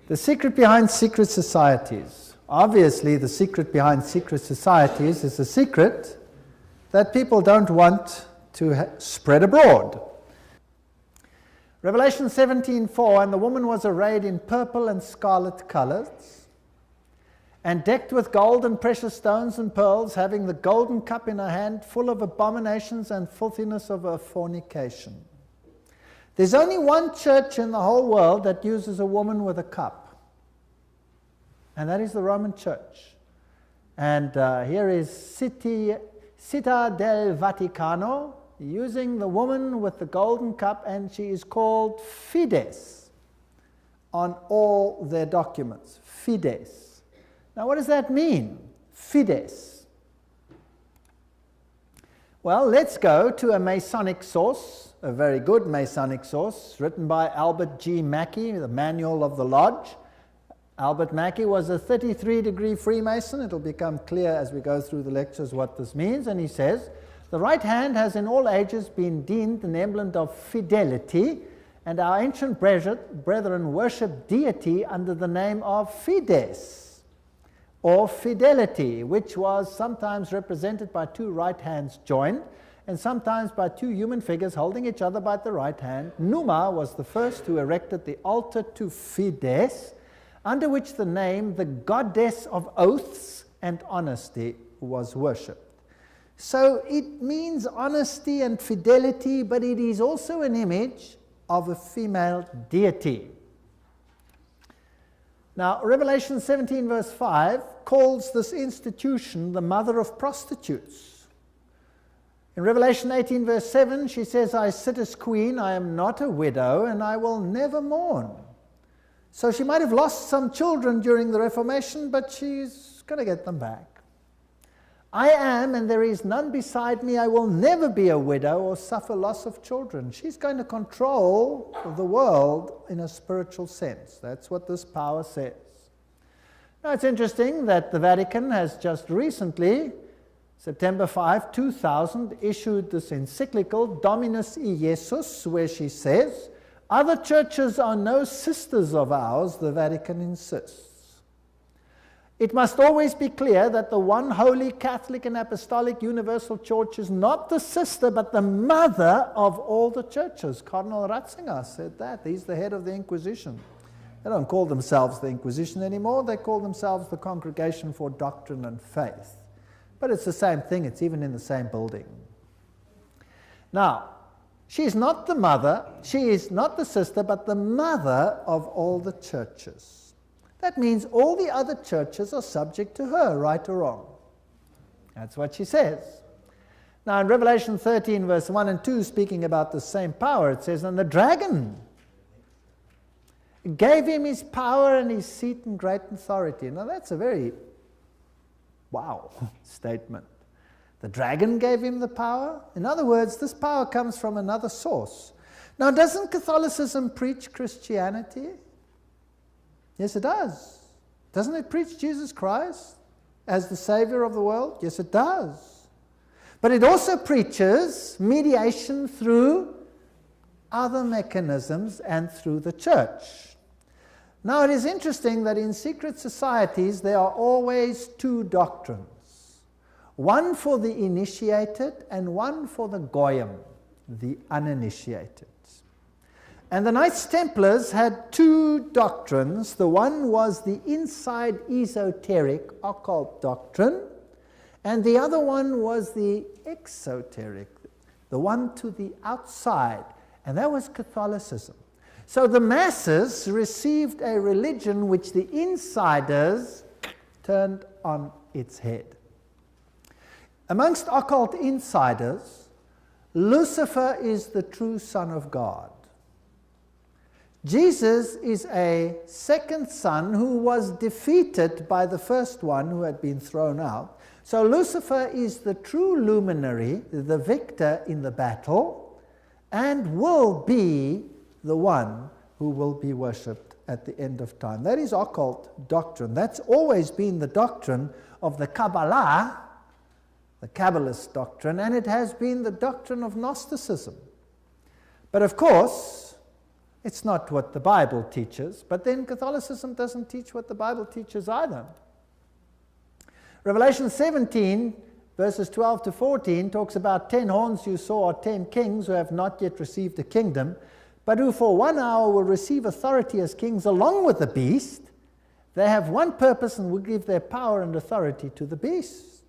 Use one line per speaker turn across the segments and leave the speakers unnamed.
The secret behind secret societies. Obviously, the secret behind secret societies is a secret that people don't want to spread abroad. Revelation 17:4, and the woman was arrayed in purple and scarlet colors, and decked with gold and precious stones and pearls, having the golden cup in her hand, full of abominations and filthiness of her fornication. There's only one church in the whole world that uses a woman with a cup, and that is the Roman Church. And here is Città del Vaticano, using the woman with the golden cup, and she is called Fides on all their documents. Fides. Now, what does that mean? Fides. Well, let's go to a Masonic source, a very good Masonic source, written by Albert G. Mackey, the Manual of the Lodge. Albert Mackey was a 33-degree Freemason. It'll become clear as we go through the lectures what this means. And he says, the right hand has in all ages been deemed an emblem of fidelity, and our ancient brethren worship deity under the name of Fides, or fidelity, which was sometimes represented by two right hands joined, and sometimes by two human figures holding each other by the right hand. Numa was the first who erected the altar to Fides, under which the name, the goddess of oaths and honesty, was worshipped. So it means honesty and fidelity, but it is also an image of a female deity. Now, Revelation 17 verse 5 calls this institution the mother of prostitutes. In Revelation 18 verse 7, she says, I sit as queen, I am not a widow, and I will never mourn. So she might have lost some children during the Reformation, but she's going to get them back. I am, and there is none beside me. I will never be a widow or suffer loss of children. She's going to control the world in a spiritual sense. That's what this power says. Now, it's interesting that the Vatican has just recently, September 5, 2000, issued this encyclical, Dominus Iesus, where she says, other churches are no sisters of ours, the Vatican insists. It must always be clear that the one holy Catholic and Apostolic Universal Church is not the sister, but the mother of all the churches. Cardinal Ratzinger said that. He's the head of the Inquisition. They don't call themselves the Inquisition anymore. They call themselves the Congregation for Doctrine and Faith. But it's the same thing. It's even in the same building. Now, she is not the mother, she is not the sister, but the mother of all the churches. That means all the other churches are subject to her, right or wrong. That's what she says. Now in Revelation 13 verse 1 and 2, speaking about the same power, it says, and the dragon gave him his power and his seat and great authority. Now that's a very wow statement. The dragon gave him the power. In other words, this power comes from another source. Now, doesn't Catholicism preach Christianity? Yes, it does. Doesn't it preach Jesus Christ as the Savior of the world? Yes, it does. But it also preaches mediation through other mechanisms and through the church. Now, it is interesting that in secret societies there are always two doctrines. One for the initiated and one for the goyim, the uninitiated. And the Knights Templars had two doctrines. The one was the inside esoteric occult doctrine, and the other one was the exoteric, the one to the outside, and that was Catholicism. So the masses received a religion which the insiders turned on its head. Amongst occult insiders, Lucifer is the true Son of God. Jesus is a second son who was defeated by the first one who had been thrown out. So Lucifer is the true luminary, the victor in the battle, and will be the one who will be worshipped at the end of time. That is occult doctrine. That's always been the doctrine of the Kabbalah, the Kabbalist doctrine, and it has been the doctrine of Gnosticism. But of course, It's not what the Bible teaches, but then Catholicism doesn't teach what the Bible teaches either. Revelation 17, verses 12 to 14, talks about 10 horns you saw are 10 kings who have not yet received a kingdom, but who for 1 hour will receive authority as kings along with the beast. They have one purpose and will give their power and authority to the beast.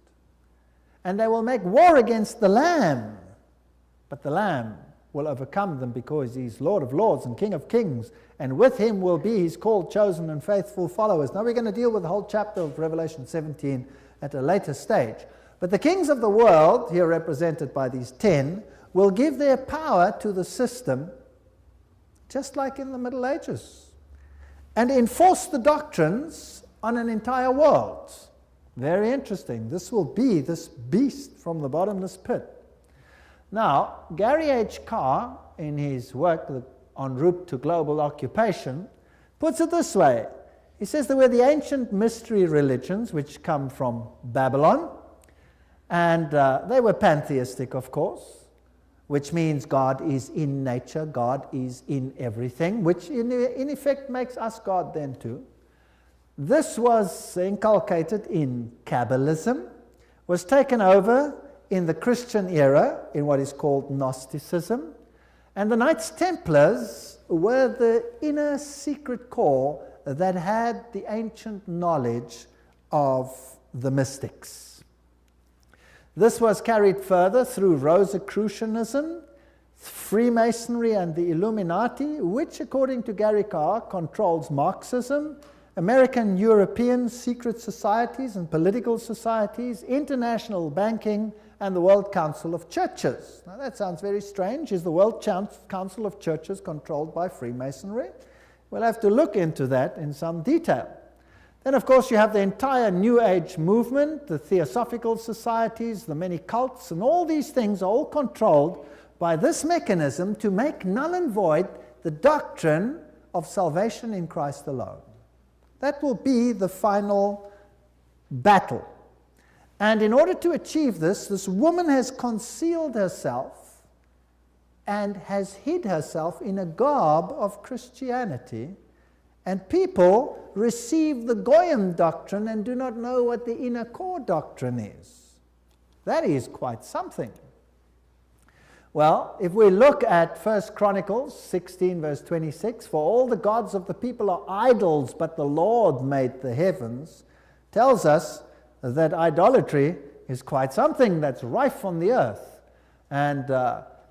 And they will make war against the Lamb, but the Lamb will overcome them because he's Lord of lords and King of kings, and with him will be his called, chosen, and faithful followers. Now we're going to deal with the whole chapter of Revelation 17 at a later stage. But the kings of the world, here represented by these 10, will give their power to the system, just like in the Middle Ages, and enforce the doctrines on an entire world. Very interesting. This will be this beast from the bottomless pit. Now, Gary H. Carr, in his work En Route to Global Occupation, puts it this way. He says there were the ancient mystery religions which come from Babylon, and they were pantheistic, of course, which means God is in nature, God is in everything, which in effect makes us God then too. This was inculcated in Kabbalism, was taken over in the Christian era in what is called Gnosticism, and the Knights Templars were the inner secret core that had the ancient knowledge of the mystics. This was carried further through Rosicrucianism, Freemasonry, and the Illuminati, which, according to Gary Carr, controls Marxism, American European secret societies and political societies, international banking, and the World Council of Churches. Now that sounds very strange. Is the World Council of Churches controlled by Freemasonry? We'll have to look into that in some detail. Then, of course, you have the entire New Age movement, the Theosophical societies, the many cults, and all these things are all controlled by this mechanism to make null and void the doctrine of salvation in Christ alone. That will be the final battle. And in order to achieve this, this woman has concealed herself and has hid herself in a garb of Christianity, and people receive the Goyim doctrine and do not know what the inner core doctrine is. That is quite something. Well, if we look at 1 Chronicles 16, verse 26, for all the gods of the people are idols, but the Lord made the heavens, tells us that idolatry is quite something that's rife on the earth. And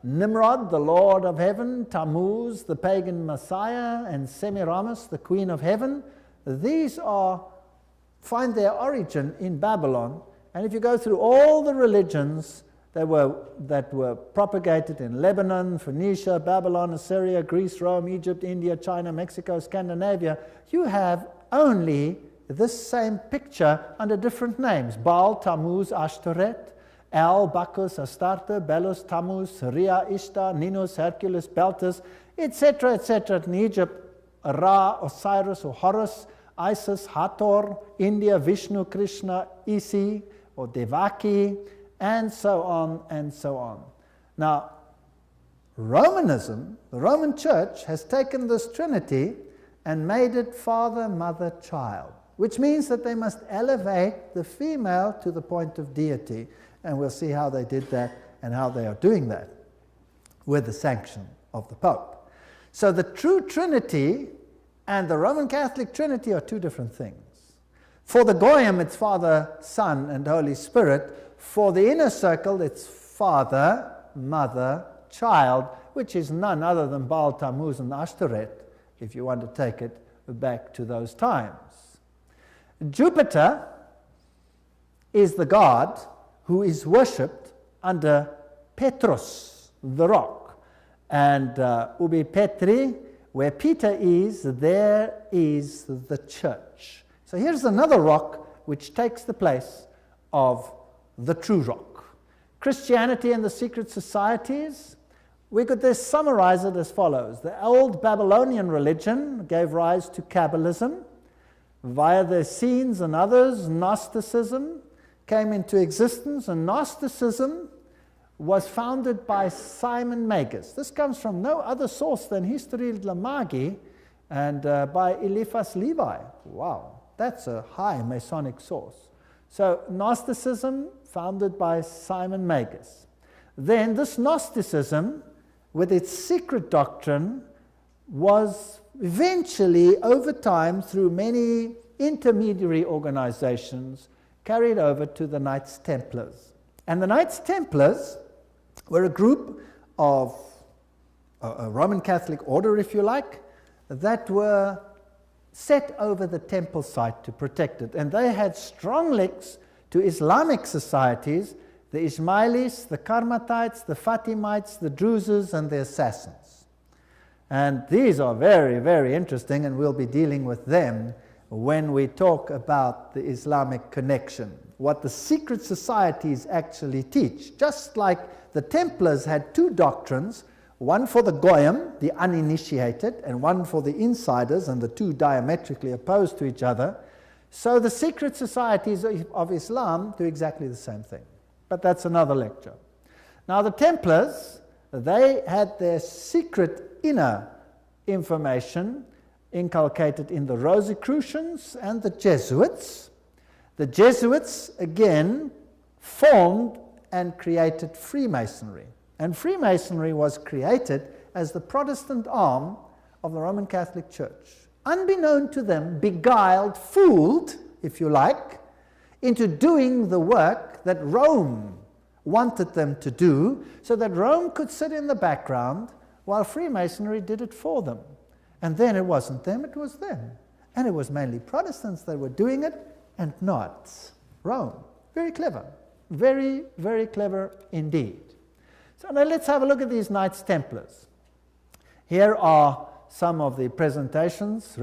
Nimrod, the Lord of heaven, Tammuz, the pagan Messiah, and Semiramis, the Queen of heaven, these find their origin in Babylon. And if you go through all the religions that were propagated in Lebanon, Phoenicia, Babylon, Assyria, Greece, Rome, Egypt, India, China, Mexico, Scandinavia, you have only this same picture under different names: Baal, Tammuz, Ashtoreth, El, Bacchus, Astarte, Belus, Tammuz, Rhea, Ishtar, Ninus, Hercules, Beltis, etc., etc. In Egypt, Ra, Osiris or Horus, Isis, Hathor, India, Vishnu, Krishna, Isi or Devaki, and so on and so on. Now, Romanism, the Roman Church, has taken this Trinity and made it Father, Mother, Child, which means that they must elevate the female to the point of deity. And we'll see how they did that and how they are doing that with the sanction of the Pope. So the true Trinity and the Roman Catholic Trinity are two different things. For the Goyim, it's Father, Son, and Holy Spirit. For the inner circle, it's Father, Mother, Child, which is none other than Baal, Tammuz, and Ashtoreth, if you want to take it back to those times. Jupiter is the god who is worshipped under Petrus, the rock. And Ubi Petri, where Peter is, there is the church. So here's another rock which takes the place of the true rock. Christianity and the secret societies, we could just summarize it as follows. The old Babylonian religion gave rise to Kabbalism. Via the Essenes and others, Gnosticism came into existence, and Gnosticism was founded by Simon Magus. This comes from no other source than History de la Magie and by Eliphas Levi. Wow, that's a high Masonic source. So Gnosticism, founded by Simon Magus. Then this Gnosticism, with its secret doctrine, was eventually, over time, through many intermediary organizations, carried over to the Knights Templars. And the Knights Templars were a group of a Roman Catholic order, if you like, that were set over the temple site to protect it. And they had strong links to Islamic societies, the Ismailis, the Karmatites, the Fatimites, the Druzes, and the Assassins. And these are very, very interesting, and we'll be dealing with them when we talk about the Islamic connection, what the secret societies actually teach. Just like the Templars had two doctrines, one for the Goyim, the uninitiated, and one for the insiders, and the two diametrically opposed to each other, so the secret societies of Islam do exactly the same thing. But that's another lecture. Now the Templars, they had their secret inner information inculcated in the Rosicrucians and the Jesuits. The Jesuits, again, formed and created Freemasonry. And Freemasonry was created as the Protestant arm of the Roman Catholic Church. Unbeknown to them, beguiled, fooled, if you like, into doing the work that Rome wanted them to do, so that Rome could sit in the background while Freemasonry did it for them. And then it wasn't them, it was them. And it was mainly Protestants that were doing it, and not Rome. Very clever. Very, very clever indeed. So now let's have a look at these Knights Templars. Here are some of the representations.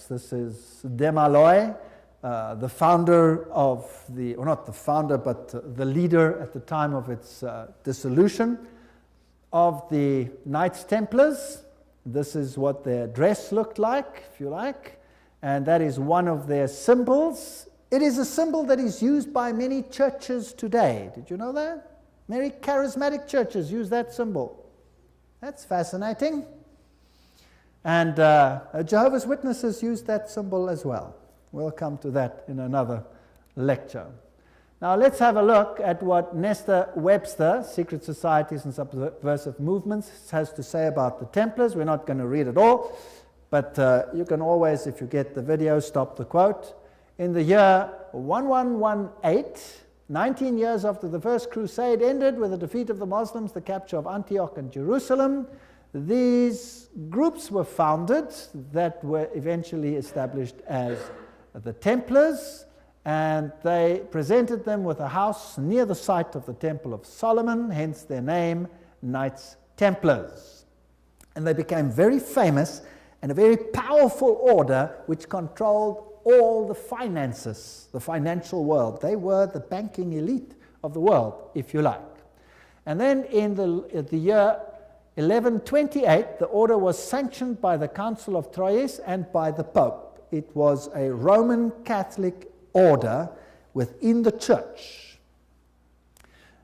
This is Desmaloy, the founder of the, or not the founder, but the leader at the time of its dissolution of the Knights Templars. This is what their dress looked like, if you like, and that is one of their symbols. It is a symbol that is used by many churches today. Did you know that? Many charismatic churches use that symbol. That's fascinating. And Jehovah's Witnesses use that symbol as well. We'll come to that in another lecture. Now let's have a look at what Nestor Webster, Secret Societies and Subversive Movements, has to say about the Templars. We're not going to read it all, but you can always, if you get the video, stop the quote. In the year 1118, 19 years after the First Crusade ended with the defeat of the Muslims, the capture of Antioch and Jerusalem, these groups were founded that were eventually established as the Templars, and they presented them with a house near the site of the Temple of Solomon, hence their name, Knights Templars. And they became very famous and a very powerful order which controlled all the finances, the financial world. They were the banking elite of the world, if you like. And then in the year 1128, the order was sanctioned by the Council of Troyes and by the Pope. It was a Roman Catholic order within the church.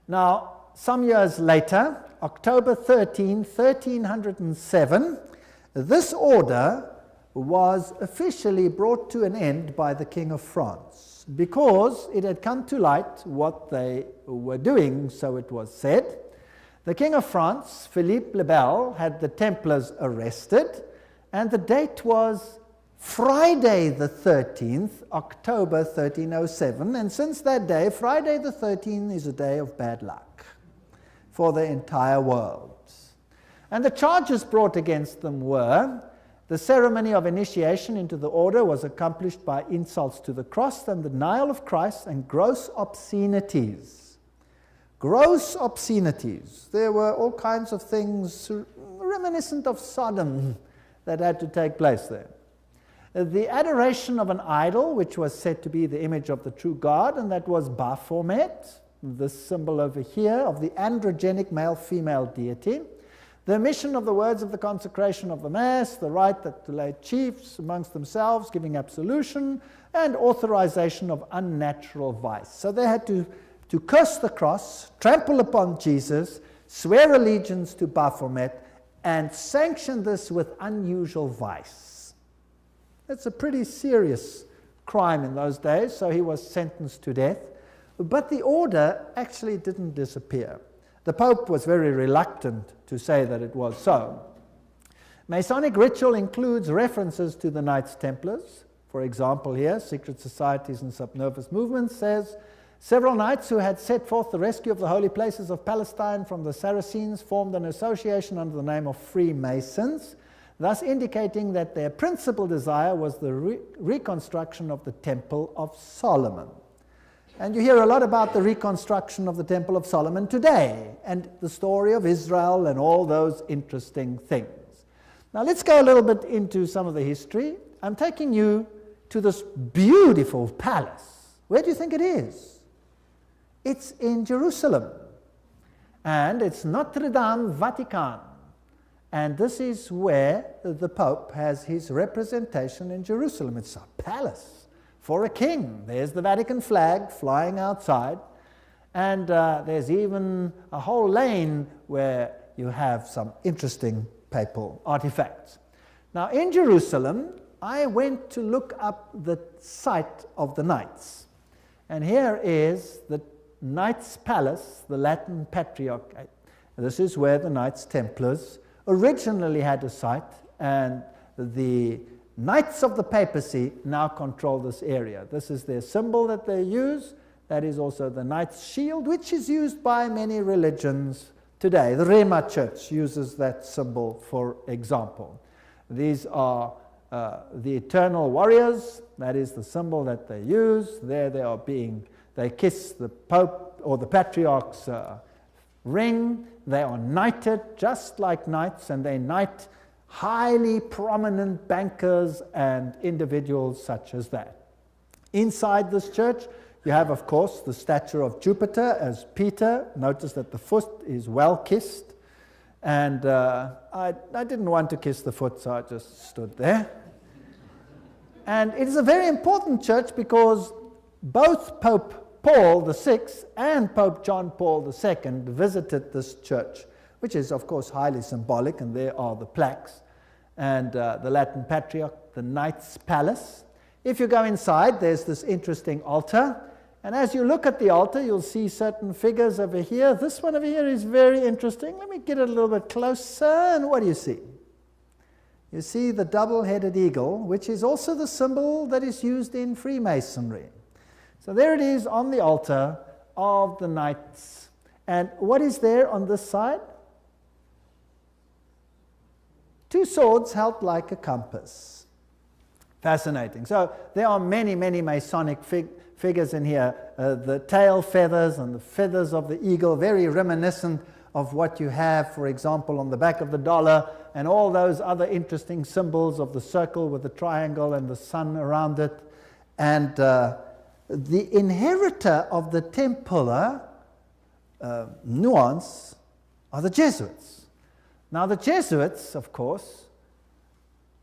Now, some years later, October 13, 1307, this order was officially brought to an end by the King of France because it had come to light what they were doing, so it was said. The King of France, Philippe le Bel, had the Templars arrested, and the date was Friday the 13th, October 1307, and since that day, Friday the 13th is a day of bad luck for the entire world. And the charges brought against them were: the ceremony of initiation into the order was accomplished by insults to the cross and the denial of Christ, and gross obscenities. Gross obscenities. There were all kinds of things reminiscent of Sodom that had to take place there. The adoration of an idol, which was said to be the image of the true God, and that was Baphomet, this symbol over here of the androgenic male-female deity. The omission of the words of the consecration of the Mass, the right that to lay chiefs amongst themselves, giving absolution, and authorization of unnatural vice. So they had to to curse the cross, trample upon Jesus, swear allegiance to Baphomet, and sanction this with unusual vice. That's a pretty serious crime in those days, so he was sentenced to death. But the order actually didn't disappear. The Pope was very reluctant to say that it was so. Masonic ritual includes references to the Knights Templars. For example, here, Secret Societies and Subnervous Movements says, several knights who had set forth the rescue of the holy places of Palestine from the Saracens formed an association under the name of Freemasons, thus indicating that their principal desire was the reconstruction of the Temple of Solomon. And you hear a lot about the reconstruction of the Temple of Solomon today, and the story of Israel and all those interesting things. Now let's go a little bit into some of the history. I'm taking you to this beautiful palace. Where do you think it is? It's in Jerusalem, and it's Notre Dame Vatican. And this is where the Pope has his representation in Jerusalem. It's a palace for a king. There's the Vatican flag flying outside, and there's even a whole lane where you have some interesting papal artifacts. Now in Jerusalem, I went to look up the site of the Knights. And here is the Knights Palace, the Latin Patriarchate. This is where the Knights Templars originally had a site, and the Knights of the Papacy now control this area. This is their symbol that they use. That is also the Knight's shield, which is used by many religions today. The Rema Church uses that symbol, for example. These are the eternal warriors. That is the symbol that they use. There they are they kiss the Pope or the Patriarch's ring. They are knighted just like knights, and they knight highly prominent bankers and individuals such as that. Inside this church, you have, of course, the statue of Jupiter as Peter. Notice that the foot is well kissed. And I didn't want to kiss the foot, so I just stood there. And it is a very important church because both Pope Paul VI and Pope John Paul II visited this church, which is, of course, highly symbolic, and there are the plaques. And the Latin Patriarch, the Knights Palace. If you go inside, there's this interesting altar. And as you look at the altar, you'll see certain figures over here. This one over here is very interesting. Let me get it a little bit closer. And what do you see? You see the double-headed eagle, which is also the symbol that is used in Freemasonry. So there it is on the altar of the Knights. And what is there on this side? Two swords held like a compass. Fascinating. So there are many, many Masonic figures in here. The tail feathers and the feathers of the eagle, very reminiscent of what you have, for example, on the back of the dollar, and all those other interesting symbols of the circle with the triangle and the sun around it. And the inheritor of the Templar nuance are the Jesuits. Now the Jesuits, of course,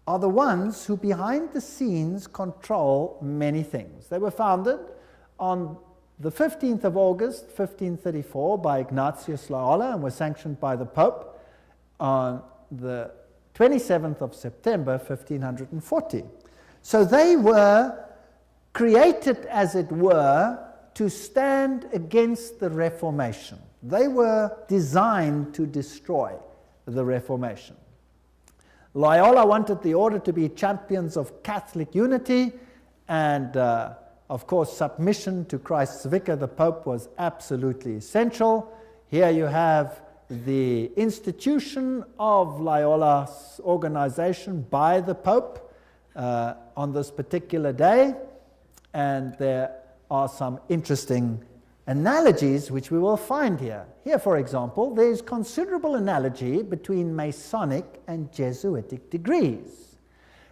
are the ones who behind the scenes control many things. They were founded on the 15th of August, 1534 by Ignatius Loyola and were sanctioned by the Pope on the 27th of September, 1540. So they were created, as it were, to stand against the Reformation. They were designed to destroy the Reformation. Loyola wanted the order to be champions of Catholic unity, and of course submission to Christ's vicar, the Pope, was absolutely essential. Here you have the institution of Loyola's organization by the Pope on this particular day, and there are some interesting analogies which we will find here. Here, for example, there is considerable analogy between Masonic and Jesuitic degrees.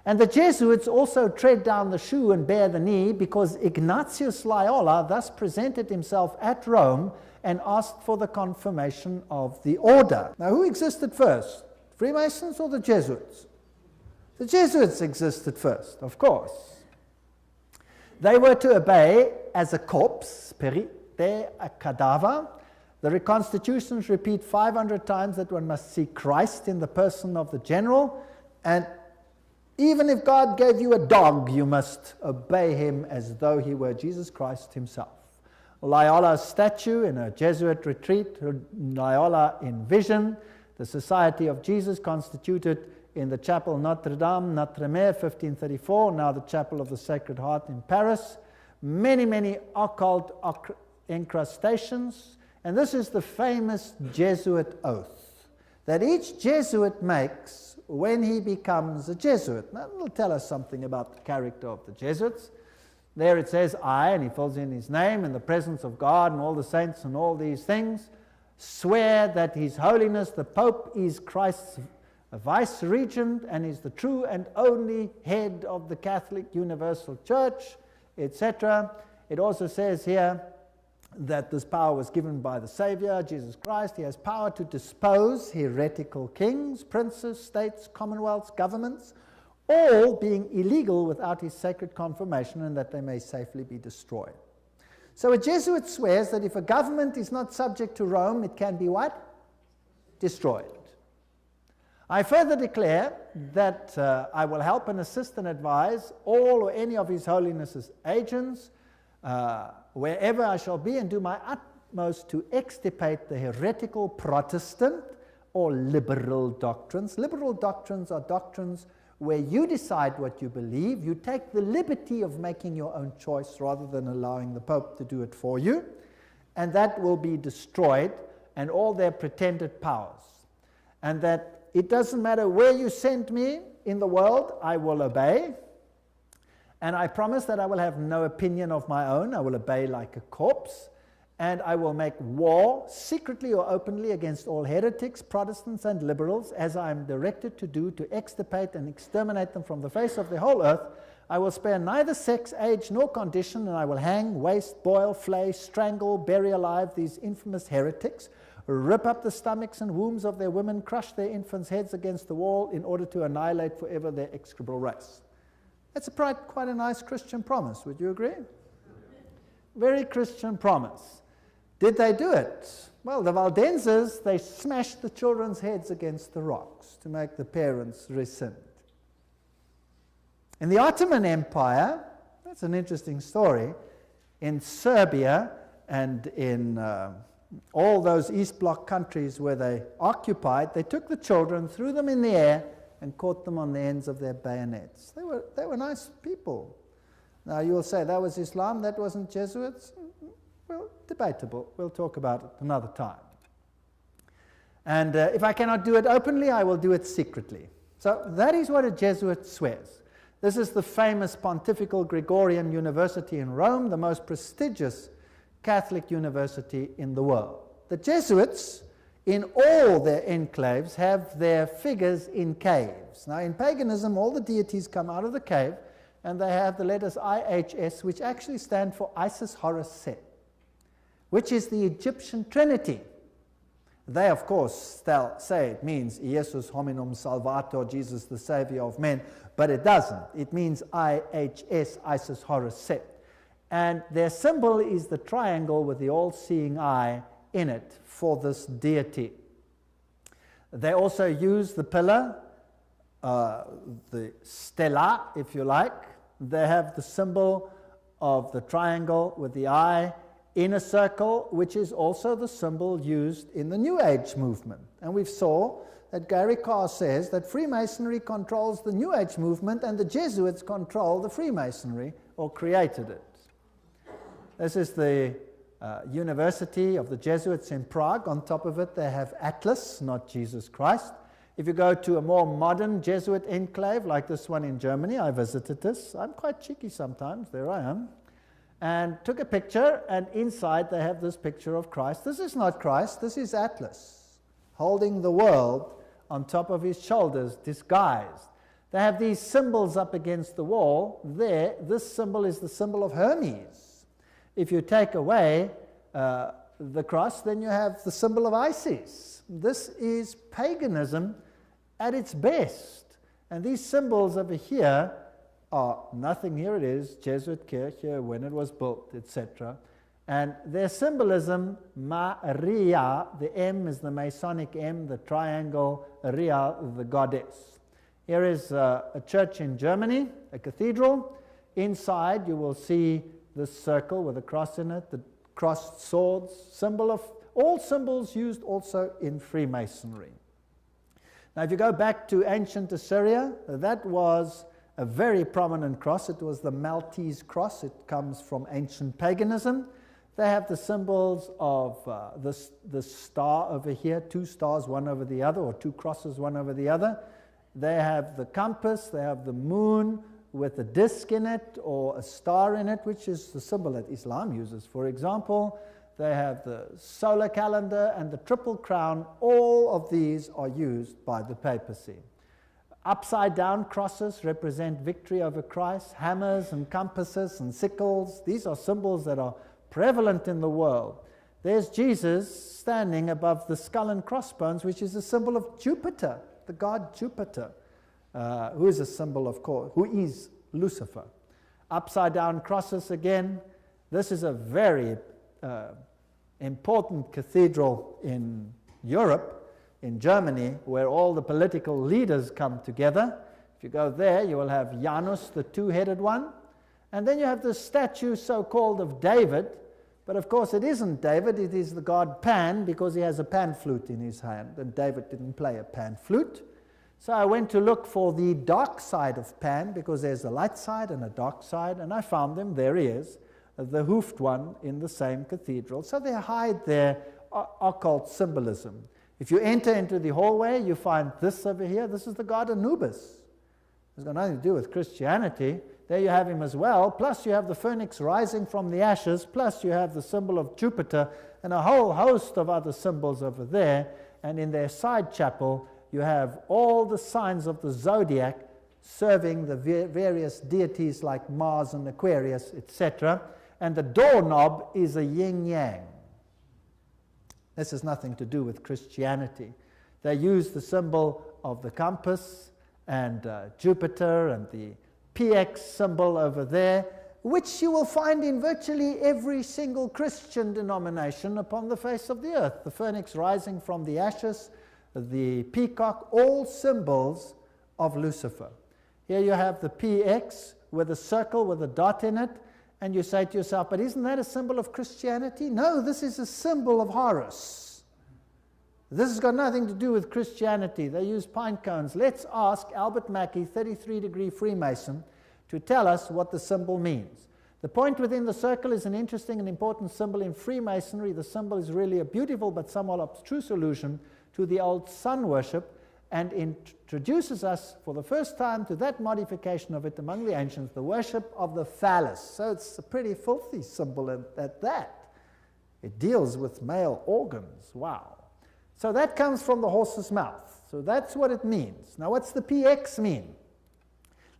And the Jesuits also tread down the shoe and bear the knee because Ignatius Loyola thus presented himself at Rome and asked for the confirmation of the order. Now, who existed first? Freemasons or the Jesuits? The Jesuits existed first, of course. They were to obey as a corps, there a cadaver. The reconstitutions repeat 500 times that one must see Christ in the person of the general, and even if God gave you a dog, you must obey him as though he were Jesus Christ himself. Loyola's statue in a Jesuit retreat, Loyola in vision, the Society of Jesus constituted in the Chapel Notre Dame, Notre-Dame, 1534, now the Chapel of the Sacred Heart in Paris. Many, many occult incrustations, and this is the famous Jesuit oath that each Jesuit makes when he becomes a Jesuit. Now, it'll tell us something about the character of the Jesuits. There it says, I, and he fills in his name, in the presence of God and all the saints and all these things, swear that His Holiness the Pope is Christ's vice-regent and is the true and only head of the Catholic Universal Church, etc. It also says here that this power was given by the Savior, Jesus Christ. He has power to dispose heretical kings, princes, states, commonwealths, governments, all being illegal without his sacred confirmation, and that they may safely be destroyed. So a Jesuit swears that if a government is not subject to Rome, it can be what? Destroyed. I further declare that I will help and assist and advise all or any of His Holiness's agents wherever I shall be, and do my utmost to extirpate the heretical Protestant or liberal doctrines. Liberal doctrines are doctrines where you decide what you believe. You take the liberty of making your own choice rather than allowing the Pope to do it for you. And that will be destroyed, and all their pretended powers. And that it doesn't matter where you send me in the world, I will obey. And I promise that I will have no opinion of my own. I will obey like a corpse. And I will make war, secretly or openly, against all heretics, Protestants, and liberals, as I am directed to do, to extirpate and exterminate them from the face of the whole earth. I will spare neither sex, age, nor condition, and I will hang, waste, boil, flay, strangle, bury alive these infamous heretics, rip up the stomachs and wombs of their women, crush their infants' heads against the wall in order to annihilate forever their execrable race. That's quite a nice Christian promise, would you agree? Very Christian promise. Did they do it? Well, the Waldenses, they smashed the children's heads against the rocks to make the parents rescind. In the Ottoman Empire, that's an interesting story, in Serbia and in all those East Bloc countries where they occupied, they took the children, threw them in the air, and caught them on the ends of their bayonets. They were nice people. Now you will say, that was Islam, that wasn't Jesuits? Well, debatable. We'll talk about it another time. And if I cannot do it openly, I will do it secretly. So that is what a Jesuit swears. This is the famous Pontifical Gregorian University in Rome, the most prestigious Catholic university in the world. The Jesuits, in all their enclaves, have their figures in caves. Now, in paganism, all the deities come out of the cave, and they have the letters IHS, which actually stand for Isis, Horus, Set, which is the Egyptian Trinity. They, of course, say it means Iesus hominum salvator, Jesus the Savior of men, but it doesn't. It means IHS, Isis, Horus, Set. And their symbol is the triangle with the all-seeing eye in it for this deity. They also use the pillar, the stela, if you like. They have the symbol of the triangle with the eye in a circle, which is also the symbol used in the New Age movement. And we saw that Gary Carr says that Freemasonry controls the New Age movement and the Jesuits control the Freemasonry, or created it. This is the University of the Jesuits in Prague. On top of it, they have Atlas, not Jesus Christ. If you go to a more modern Jesuit enclave, like this one in Germany, I visited this. I'm quite cheeky sometimes. There I am. And took a picture, and inside they have this picture of Christ. This is not Christ. This is Atlas, holding the world on top of his shoulders, disguised. They have these symbols up against the wall. There, this symbol is the symbol of Hermes. If you take away the cross, then you have the symbol of Isis. This is paganism at its best. And these symbols over here are nothing. Here it is, Jesuit Kirche, when it was built, etc. And their symbolism, Maria, the M is the Masonic M, the triangle, Ria, the goddess. Here is a church in Germany, a cathedral. Inside you will see this circle with a cross in it, the crossed swords, symbol of all symbols used also in Freemasonry. Now if you go back to ancient Assyria, that was a very prominent cross. It was the Maltese cross. It comes from ancient paganism. They have the symbols of the star over here, two stars one over the other, or two crosses one over the other. They have the compass, they have the moon with a disc in it or a star in it, which is the symbol that Islam uses, for example. They have the solar calendar and the triple crown. All of these are used by the papacy. Upside down crosses represent victory over Christ. Hammers and compasses and sickles, these are symbols that are prevalent in the world. There's Jesus standing above the skull and crossbones, which is a symbol of Jupiter, the god Jupiter, who is a symbol, of course, who is Lucifer. Upside down crosses again. This is a very important cathedral in Europe, in Germany, where all the political leaders come together. If you go there, you will have Janus, the two-headed one, and then you have the statue so-called of David, but of course it isn't David, it is the god Pan, because he has a pan flute in his hand, and David didn't play a pan flute. So I went to look for the dark side of Pan, because there's a light side and a dark side, and I found him. There he is, the hoofed one in the same cathedral. So they hide their occult symbolism. If you enter into the hallway, you find this over here. This is the god Anubis. It's got nothing to do with Christianity. There you have him as well. Plus you have the phoenix rising from the ashes. Plus you have the symbol of Jupiter and a whole host of other symbols over there. And in their side chapel, you have all the signs of the zodiac serving the various deities like Mars and Aquarius, etc. And the doorknob is a yin-yang. This has nothing to do with Christianity. They use the symbol of the compass and Jupiter and the PX symbol over there, which you will find in virtually every single Christian denomination upon the face of the earth. The phoenix rising from the ashes, the peacock, all symbols of Lucifer. Here you have the PX with a circle with a dot in it, and you say to yourself, but isn't that a symbol of Christianity? No, this is a symbol of Horus. This has got nothing to do with Christianity. They use pine cones. Let's ask Albert Mackey, 33-degree Freemason, to tell us what the symbol means. The point within the circle is an interesting and important symbol in Freemasonry. The symbol is really a beautiful but somewhat abstruse allusion to the old sun worship, and introduces us for the first time to that modification of it among the ancients, the worship of the phallus. So it's a pretty filthy symbol at that. It deals with male organs. Wow. So that comes from the horse's mouth. So that's what it means. Now what's the PX mean?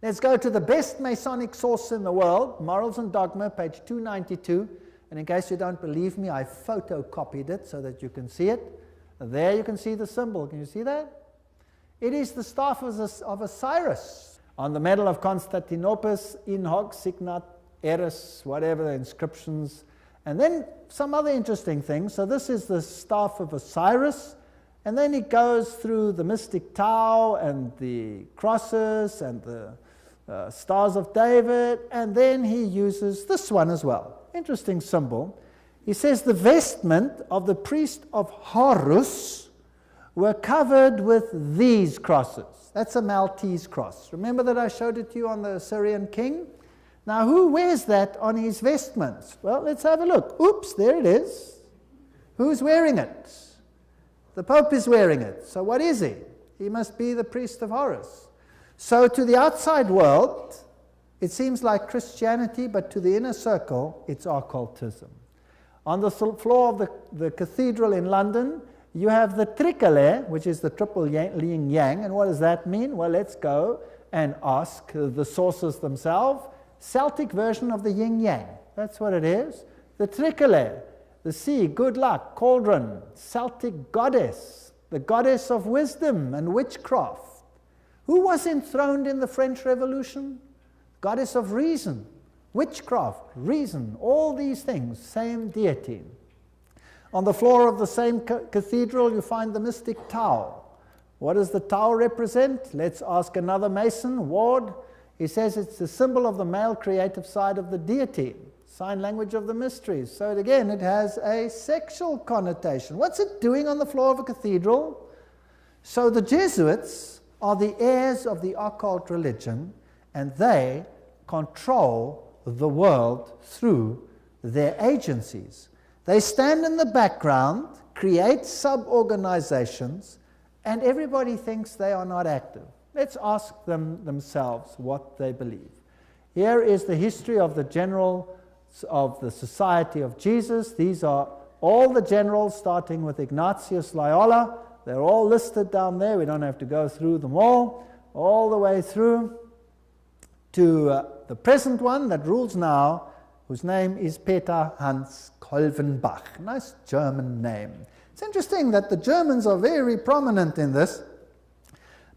Let's go to the best Masonic source in the world, Morals and Dogma, page 292. And in case you don't believe me, I photocopied it so that you can see it. There you can see the symbol. Can you see that? It is the staff of Osiris. On the medal of Constantinople, in hoc signat eris, whatever the inscriptions. And then some other interesting things. So this is the staff of Osiris. And then it goes through the mystic Tau and the crosses and the stars of David. And then he uses this one as well. Interesting symbol. He says the vestment of the priest of Horus were covered with these crosses. That's a Maltese cross. Remember that I showed it to you on the Assyrian king? Now who wears that on his vestments? Well, let's have a look. Oops, there it is. Who's wearing it? The Pope is wearing it. So what is he? He must be the priest of Horus. So to the outside world, it seems like Christianity, but to the inner circle, it's occultism. On the floor of the cathedral in London, you have the tricolour, which is the triple yin-yang. And what does that mean? Well, let's go and ask the sources themselves. Celtic version of the yin-yang. That's what it is. The tricolour, the sea, good luck, cauldron, Celtic goddess, the goddess of wisdom and witchcraft. Who was enthroned in the French Revolution? Goddess of reason. witchcraft, reason, all these things, same deity. On the floor of the same cathedral, you find the mystic Tau. What does the Tau represent? Let's ask another Mason, Ward. He says it's the symbol of the male creative side of the deity, sign language of the mysteries. So again, it has a sexual connotation. What's it doing on the floor of a cathedral? So the Jesuits are the heirs of the occult religion, and they control the world through their agencies. They stand in the background, create sub-organizations, and everybody thinks they are not active. Let's ask them themselves what they believe. Here is the history of the generals of the Society of Jesus. These are all the generals, starting with Ignatius Loyola. They're all listed down there. We don't have to go through them all the way through to the present one that rules now, whose name is Peter Hans Kolvenbach. Nice German name. It's interesting that the Germans are very prominent in this.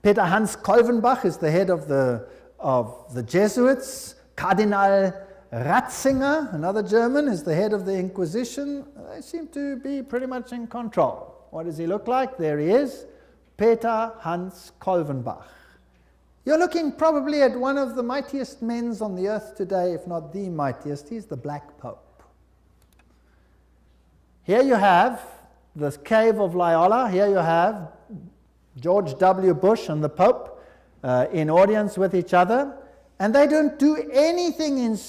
Peter Hans Kolvenbach is the head of the Jesuits. Cardinal Ratzinger, another German, is the head of the Inquisition. They seem to be pretty much in control. What does he look like? There he is, Peter Hans Kolvenbach. You're looking probably at one of the mightiest men on the earth today, if not the mightiest. He's the Black Pope. Here you have the cave of Loyola. Here you have George W. Bush and the Pope in audience with each other. And they don't do anything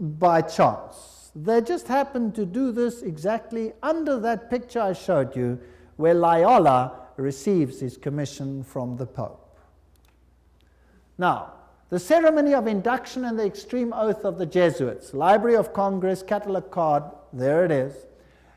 by chance. They just happen to do this exactly under that picture I showed you, where Loyola receives his commission from the Pope. Now, the ceremony of induction and the extreme oath of the Jesuits, Library of Congress, catalog card, there it is.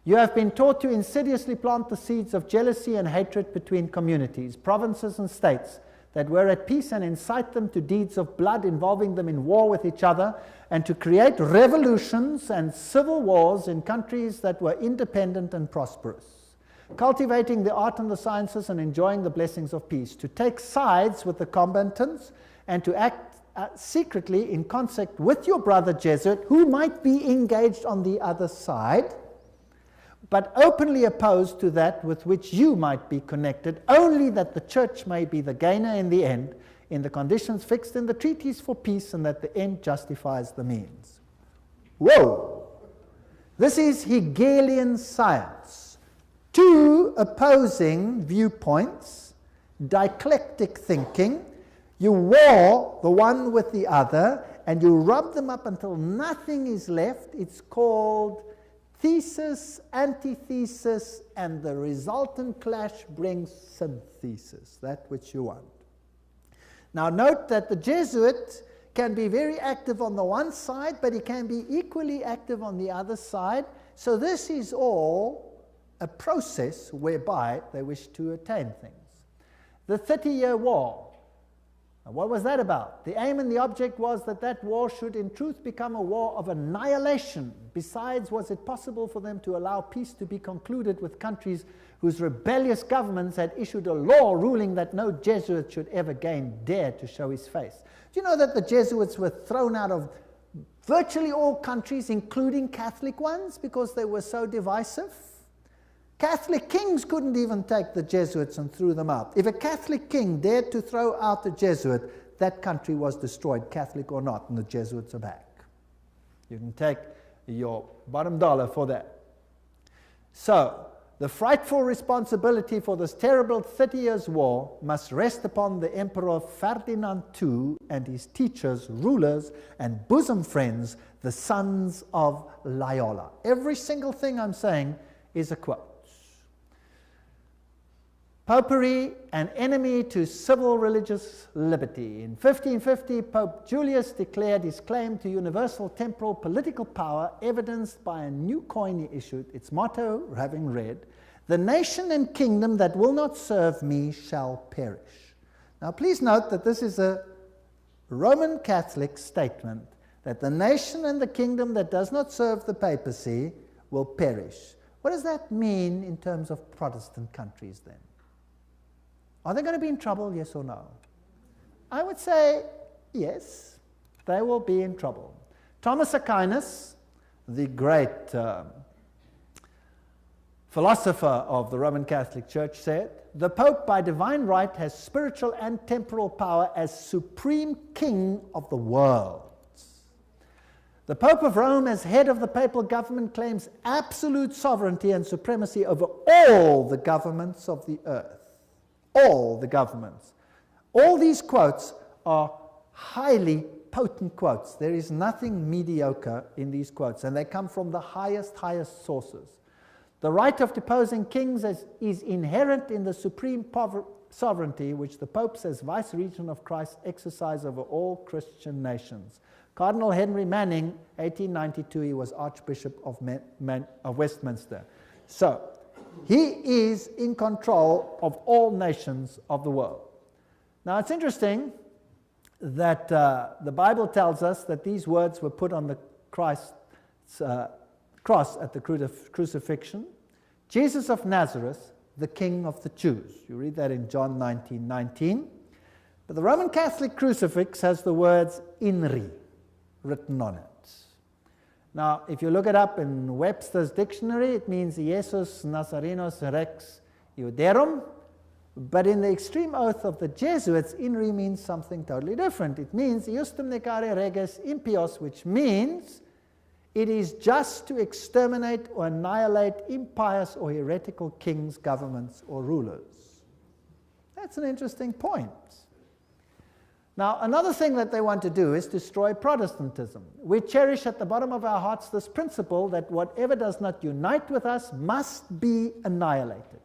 You have been taught to insidiously plant the seeds of jealousy and hatred between communities, provinces and states that were at peace, and incite them to deeds of blood involving them in war with each other, and to create revolutions and civil wars in countries that were independent and prosperous, cultivating the art and the sciences and enjoying the blessings of peace, to take sides with the combatants and to act secretly in concert with your brother Jesuit, who might be engaged on the other side, but openly opposed to that with which you might be connected, only that the church may be the gainer in the end, in the conditions fixed in the treaties for peace, and that the end justifies the means. Whoa! This is Hegelian science. Two opposing viewpoints, dialectic thinking. You war the one with the other, and you rub them up until nothing is left. It's called thesis, antithesis, and the resultant clash brings synthesis, that which you want. Now note that the Jesuit can be very active on the one side, but he can be equally active on the other side. So this is all a process whereby they wish to attain things. The 30-Year War. Now, what was that about? The aim and the object was that that war should in truth become a war of annihilation. Besides, was it possible for them to allow peace to be concluded with countries whose rebellious governments had issued a law ruling that no Jesuit should ever again dare to show his face? Do you know that the Jesuits were thrown out of virtually all countries, including Catholic ones, because they were so divisive? Catholic kings couldn't even take the Jesuits and threw them out. If a Catholic king dared to throw out a Jesuit, that country was destroyed, Catholic or not, and the Jesuits are back. You can take your bottom dollar for that. So, the frightful responsibility for this terrible 30 Years' War must rest upon the Emperor Ferdinand II and his teachers, rulers, and bosom friends, the sons of Loyola. Every single thing I'm saying is a quote. Popery, an enemy to civil religious liberty. In 1550, Pope Julius declared his claim to universal temporal political power, evidenced by a new coin he issued, its motto having read, "The nation and kingdom that will not serve me shall perish." Now please note that this is a Roman Catholic statement, that the nation and the kingdom that does not serve the papacy will perish. What does that mean in terms of Protestant countries then? Are they going to be in trouble, yes or no? I would say yes, they will be in trouble. Thomas Aquinas, the great philosopher of the Roman Catholic Church, said, "The Pope by divine right has spiritual and temporal power as supreme king of the world. The Pope of Rome, as head of the papal government, claims absolute sovereignty and supremacy over all the governments of the earth." All the governments. All these quotes are highly potent quotes. There is nothing mediocre in these quotes, and they come from the highest sources. The right of deposing kings is inherent in the supreme sovereignty which the popes as vice-regent of Christ exercise over all Christian nations. Cardinal Henry Manning, 1892, he was Archbishop of Westminster. So, he is in control of all nations of the world. Now, it's interesting that the Bible tells us that these words were put on the Christ's cross at the crucifixion. Jesus of Nazareth, the King of the Jews. You read that in John 19:19. But the Roman Catholic crucifix has the words "INRI" written on it. Now, if you look it up in Webster's dictionary, it means Jesus Nazarenos Rex Iuderum. But in the extreme oath of the Jesuits, "INRI" means something totally different. It means "Iustum necare reges impios," which means it is just to exterminate or annihilate impious or heretical kings, governments, or rulers. That's an interesting point. Now, another thing that they want to do is destroy Protestantism. We cherish at the bottom of our hearts this principle that whatever does not unite with us must be annihilated.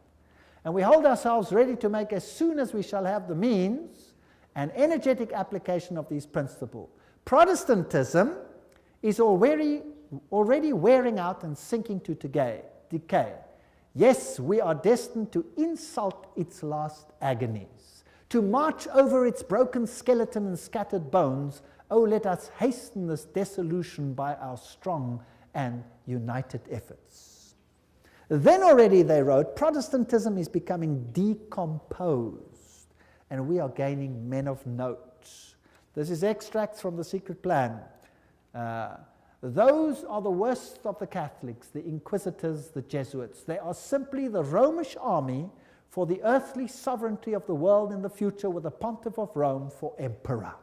And we hold ourselves ready to make, as soon as we shall have the means, an energetic application of these principles. Protestantism is already wearing out and sinking to decay. Yes, we are destined to insult its last agonies, to march over its broken skeleton and scattered bones. Oh, let us hasten this dissolution by our strong and united efforts. Then already, they wrote, Protestantism is becoming decomposed, and we are gaining men of note. This is extracts from The Secret Plan. Those are the worst of the Catholics, the Inquisitors, the Jesuits. They are simply the Romish army for the earthly sovereignty of the world in the future, with the Pontiff of Rome for emperor.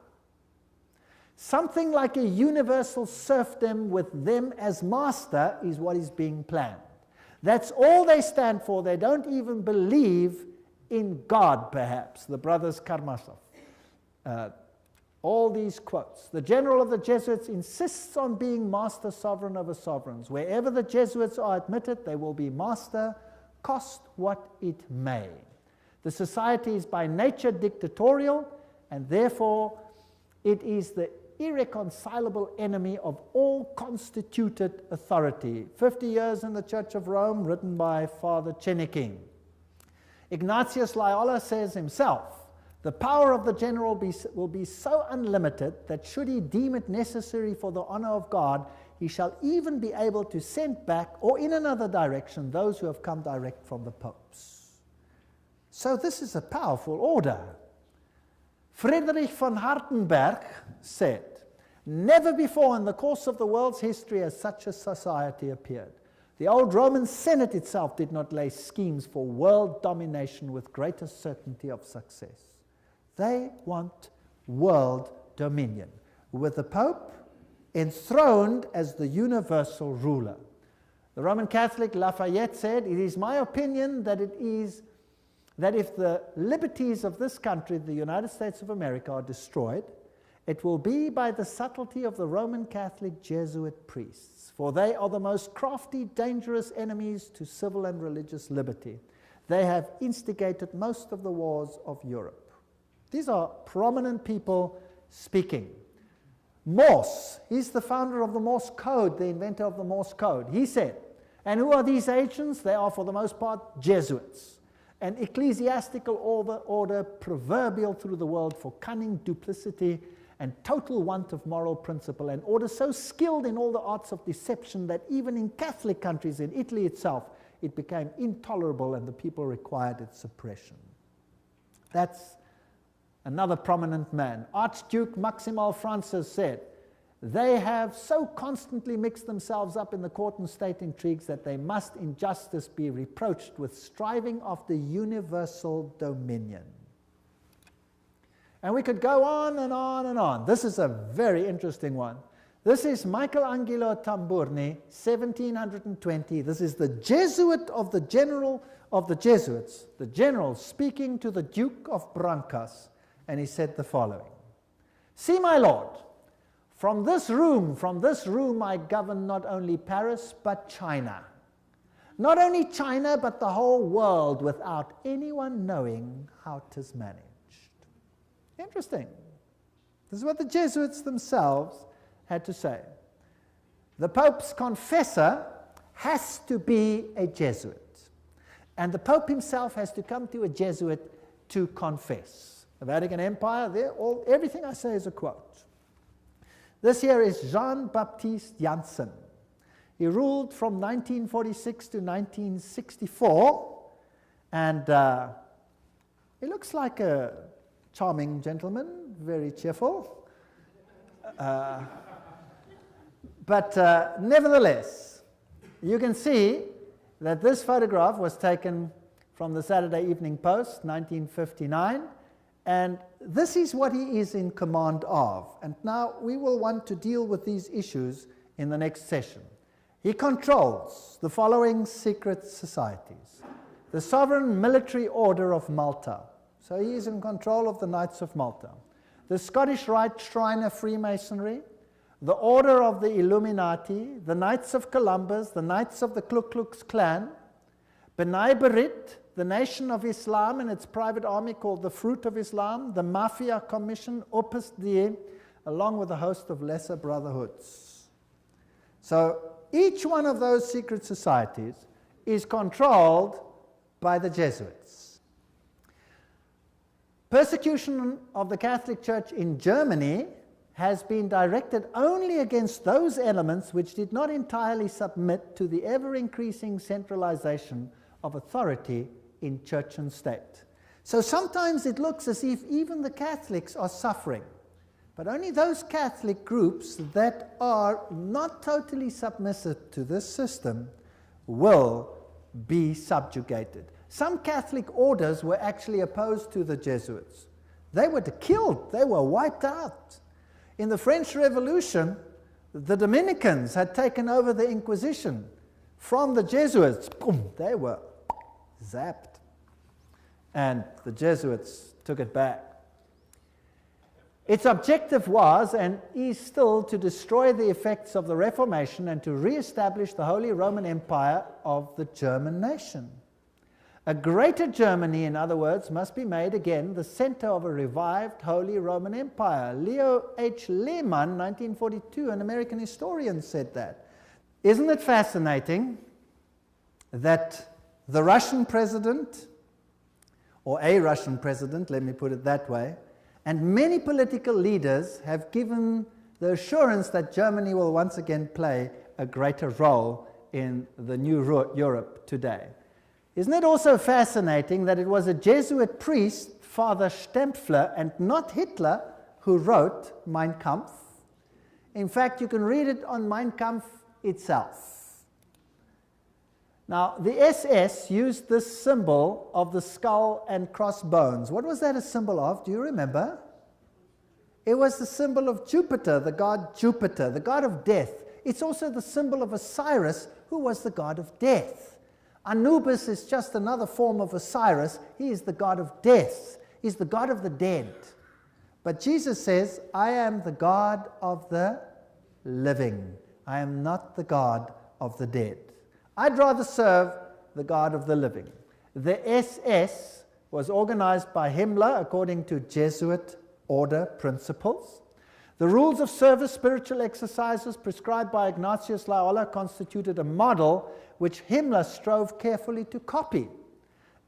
Something like a universal serfdom with them as master is what is being planned. That's all they stand for. They don't even believe in God, perhaps, the brothers Karamazov. All these quotes. The general of the Jesuits insists on being master sovereign over sovereigns. Wherever the Jesuits are admitted, they will be master, cost what it may. The society is by nature dictatorial, and therefore it is the irreconcilable enemy of all constituted authority. 50 Years in the Church of Rome, written by Father Chenikin. Ignatius Loyola says himself, the power of the general will be so unlimited that should he deem it necessary for the honor of God, he shall even be able to send back, or in another direction, those who have come direct from the popes. So this is a powerful order. Friedrich von Hartenberg said, never before in the course of the world's history has such a society appeared. The old Roman Senate itself did not lay schemes for world domination with greater certainty of success. They want world dominion, with the Pope enthroned as the universal ruler. The Roman Catholic Lafayette said, it is my opinion that if the liberties of this country, the United States of America, are destroyed, it will be by the subtlety of the Roman Catholic Jesuit priests, for they are the most crafty, dangerous enemies to civil and religious liberty. They have instigated most of the wars of Europe. These are prominent people speaking. Morse, he's the founder of the Morse Code, the inventor of the Morse Code. He said, and who are these agents? They are for the most part Jesuits, an ecclesiastical order proverbial through the world for cunning, duplicity, and total want of moral principle, an order so skilled in all the arts of deception that even in Catholic countries, in Italy itself, it became intolerable and the people required its suppression. That's another prominent man. Archduke Maximal Francis said, they have so constantly mixed themselves up in the court and state intrigues that they must in justice be reproached with striving after universal dominion. And we could go on and on and on. This is a very interesting one. This is Michelangelo Tamburni, 1720. This is the Jesuit of the general of the Jesuits, the general speaking to the Duke of Brancas, and he said the following: "See, my lord, from this room I govern not only Paris but China. Not only China but the whole world without anyone knowing how 'tis managed." Interesting. This is what the Jesuits themselves had to say. The Pope's confessor has to be a Jesuit. And the Pope himself has to come to a Jesuit to confess. The Vatican Empire, everything I say is a quote. This here is Jean-Baptiste Janssen. He ruled from 1946 to 1964, and he looks like a charming gentleman, very cheerful. But nevertheless, you can see that this photograph was taken from the Saturday Evening Post, 1959, and this is what he is in command of. And now we will want to deal with these issues in the next session. He controls the following secret societies: the Sovereign Military Order of Malta, so he is in control of the Knights of Malta; the Scottish Rite Shriner Freemasonry; the Order of the Illuminati; the Knights of Columbus; the Knights of the Ku Klux Klan; B'nai B'rith, the Nation of Islam and its private army called the Fruit of Islam; the Mafia Commission, Opus Dei, along with a host of lesser brotherhoods. So each one of those secret societies is controlled by the Jesuits. Persecution of the Catholic Church in Germany has been directed only against those elements which did not entirely submit to the ever-increasing centralization of authority in church and state. So sometimes it looks as if even the Catholics are suffering, but only those Catholic groups that are not totally submissive to this system will be subjugated. Some Catholic orders were actually opposed to the Jesuits. They were killed, they were wiped out. In the French Revolution, the Dominicans had taken over the Inquisition from the Jesuits. Boom, they were zapped. And the Jesuits took it back. Its objective was, and is still, to destroy the effects of the Reformation and to re-establish the Holy Roman Empire of the German nation. A greater Germany, in other words, must be made again the center of a revived Holy Roman Empire. Leo H. Lehman, 1942, an American historian, said that. Isn't it fascinating that the Russian president, or a Russian president, let me put it that way, and many political leaders have given the assurance that Germany will once again play a greater role in the new Europe today? Isn't it also fascinating that it was a Jesuit priest, Father Stempfler, and not Hitler, who wrote Mein Kampf? In fact, you can read it on Mein Kampf itself. Now, the SS used this symbol of the skull and crossbones. What was that a symbol of? Do you remember? It was the symbol of Jupiter, the god Jupiter, the god of death. It's also the symbol of Osiris, who was the god of death. Anubis is just another form of Osiris. He is the god of death. He's the god of the dead. But Jesus says, I am the God of the living. I am not the God of the dead. I'd rather serve the God of the living. The SS was organized by Himmler according to Jesuit order principles. The rules of service, spiritual exercises prescribed by Ignatius Loyola constituted a model which Himmler strove carefully to copy.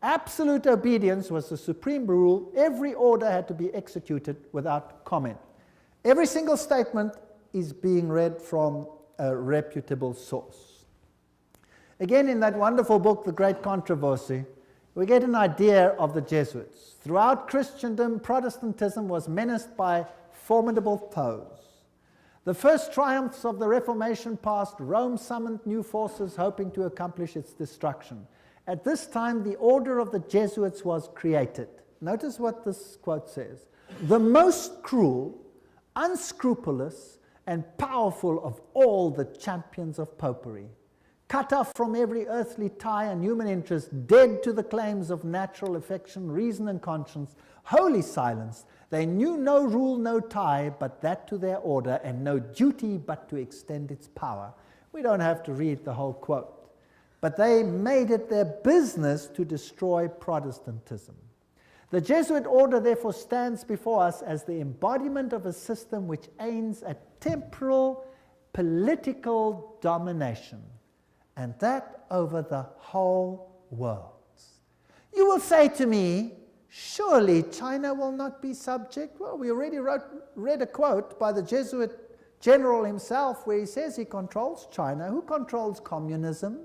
Absolute obedience was the supreme rule. Every order had to be executed without comment. Every single statement is being read from a reputable source. Again, in that wonderful book, The Great Controversy, we get an idea of the Jesuits. Throughout Christendom, Protestantism was menaced by formidable foes. The first triumphs of the Reformation passed, Rome summoned new forces hoping to accomplish its destruction. At this time, the order of the Jesuits was created. Notice what this quote says. The most cruel, unscrupulous, and powerful of all the champions of popery, cut off from every earthly tie and human interest, dead to the claims of natural affection, reason, and conscience, wholly silenced, they knew no rule, no tie, but that to their order, and no duty but to extend its power. We don't have to read the whole quote. But they made it their business to destroy Protestantism. The Jesuit order therefore stands before us as the embodiment of a system which aims at temporal political domination, and that over the whole world. You will say to me, surely China will not be subject? Well, we already read a quote by the Jesuit general himself where he says he controls China. Who controls communism?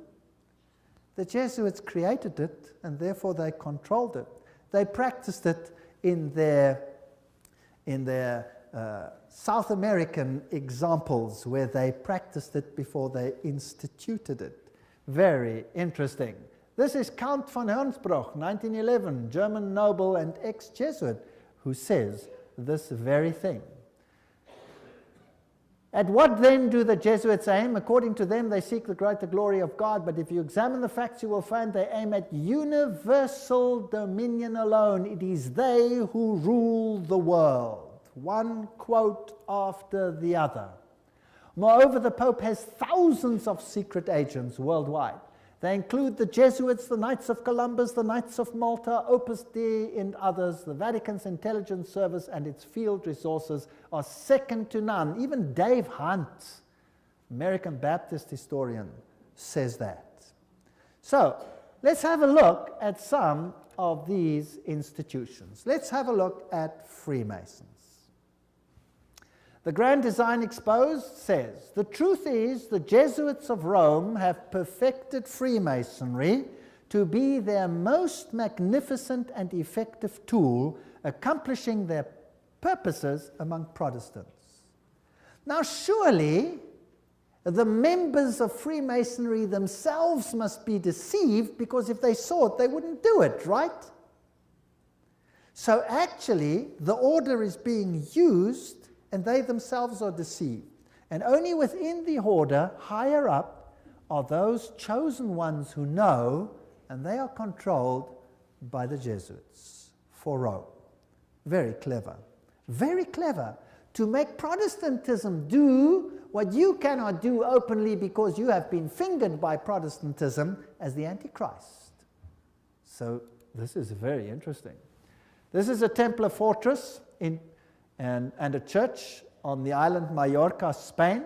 The Jesuits created it, and therefore they controlled it. They practiced it in their South American examples where they practiced it before they instituted it. Very interesting. This is Count von Hernsbruch, 1911, German noble and ex-Jesuit, who says this very thing. At what then do the Jesuits aim? According to them, they seek the greater glory of God, but if you examine the facts, you will find they aim at universal dominion alone. It is they who rule the world. One quote after the other. Moreover, the Pope has thousands of secret agents worldwide. They include the Jesuits, the Knights of Columbus, the Knights of Malta, Opus Dei, and others. The Vatican's intelligence service and its field resources are second to none. Even Dave Hunt, American Baptist historian, says that. So, let's have a look at some of these institutions. Let's have a look at Freemasons. The Grand Design Exposed says, the truth is the Jesuits of Rome have perfected Freemasonry to be their most magnificent and effective tool, accomplishing their purposes among Protestants. Now surely the members of Freemasonry themselves must be deceived, because if they saw it, they wouldn't do it, right? So actually the order is being used and they themselves are deceived. And only within the order, higher up, are those chosen ones who know, and they are controlled by the Jesuits for Rome. Very clever. Very clever to make Protestantism do what you cannot do openly because you have been fingered by Protestantism as the Antichrist. So this is very interesting. This is a Templar fortress and a church on the island Mallorca, Spain.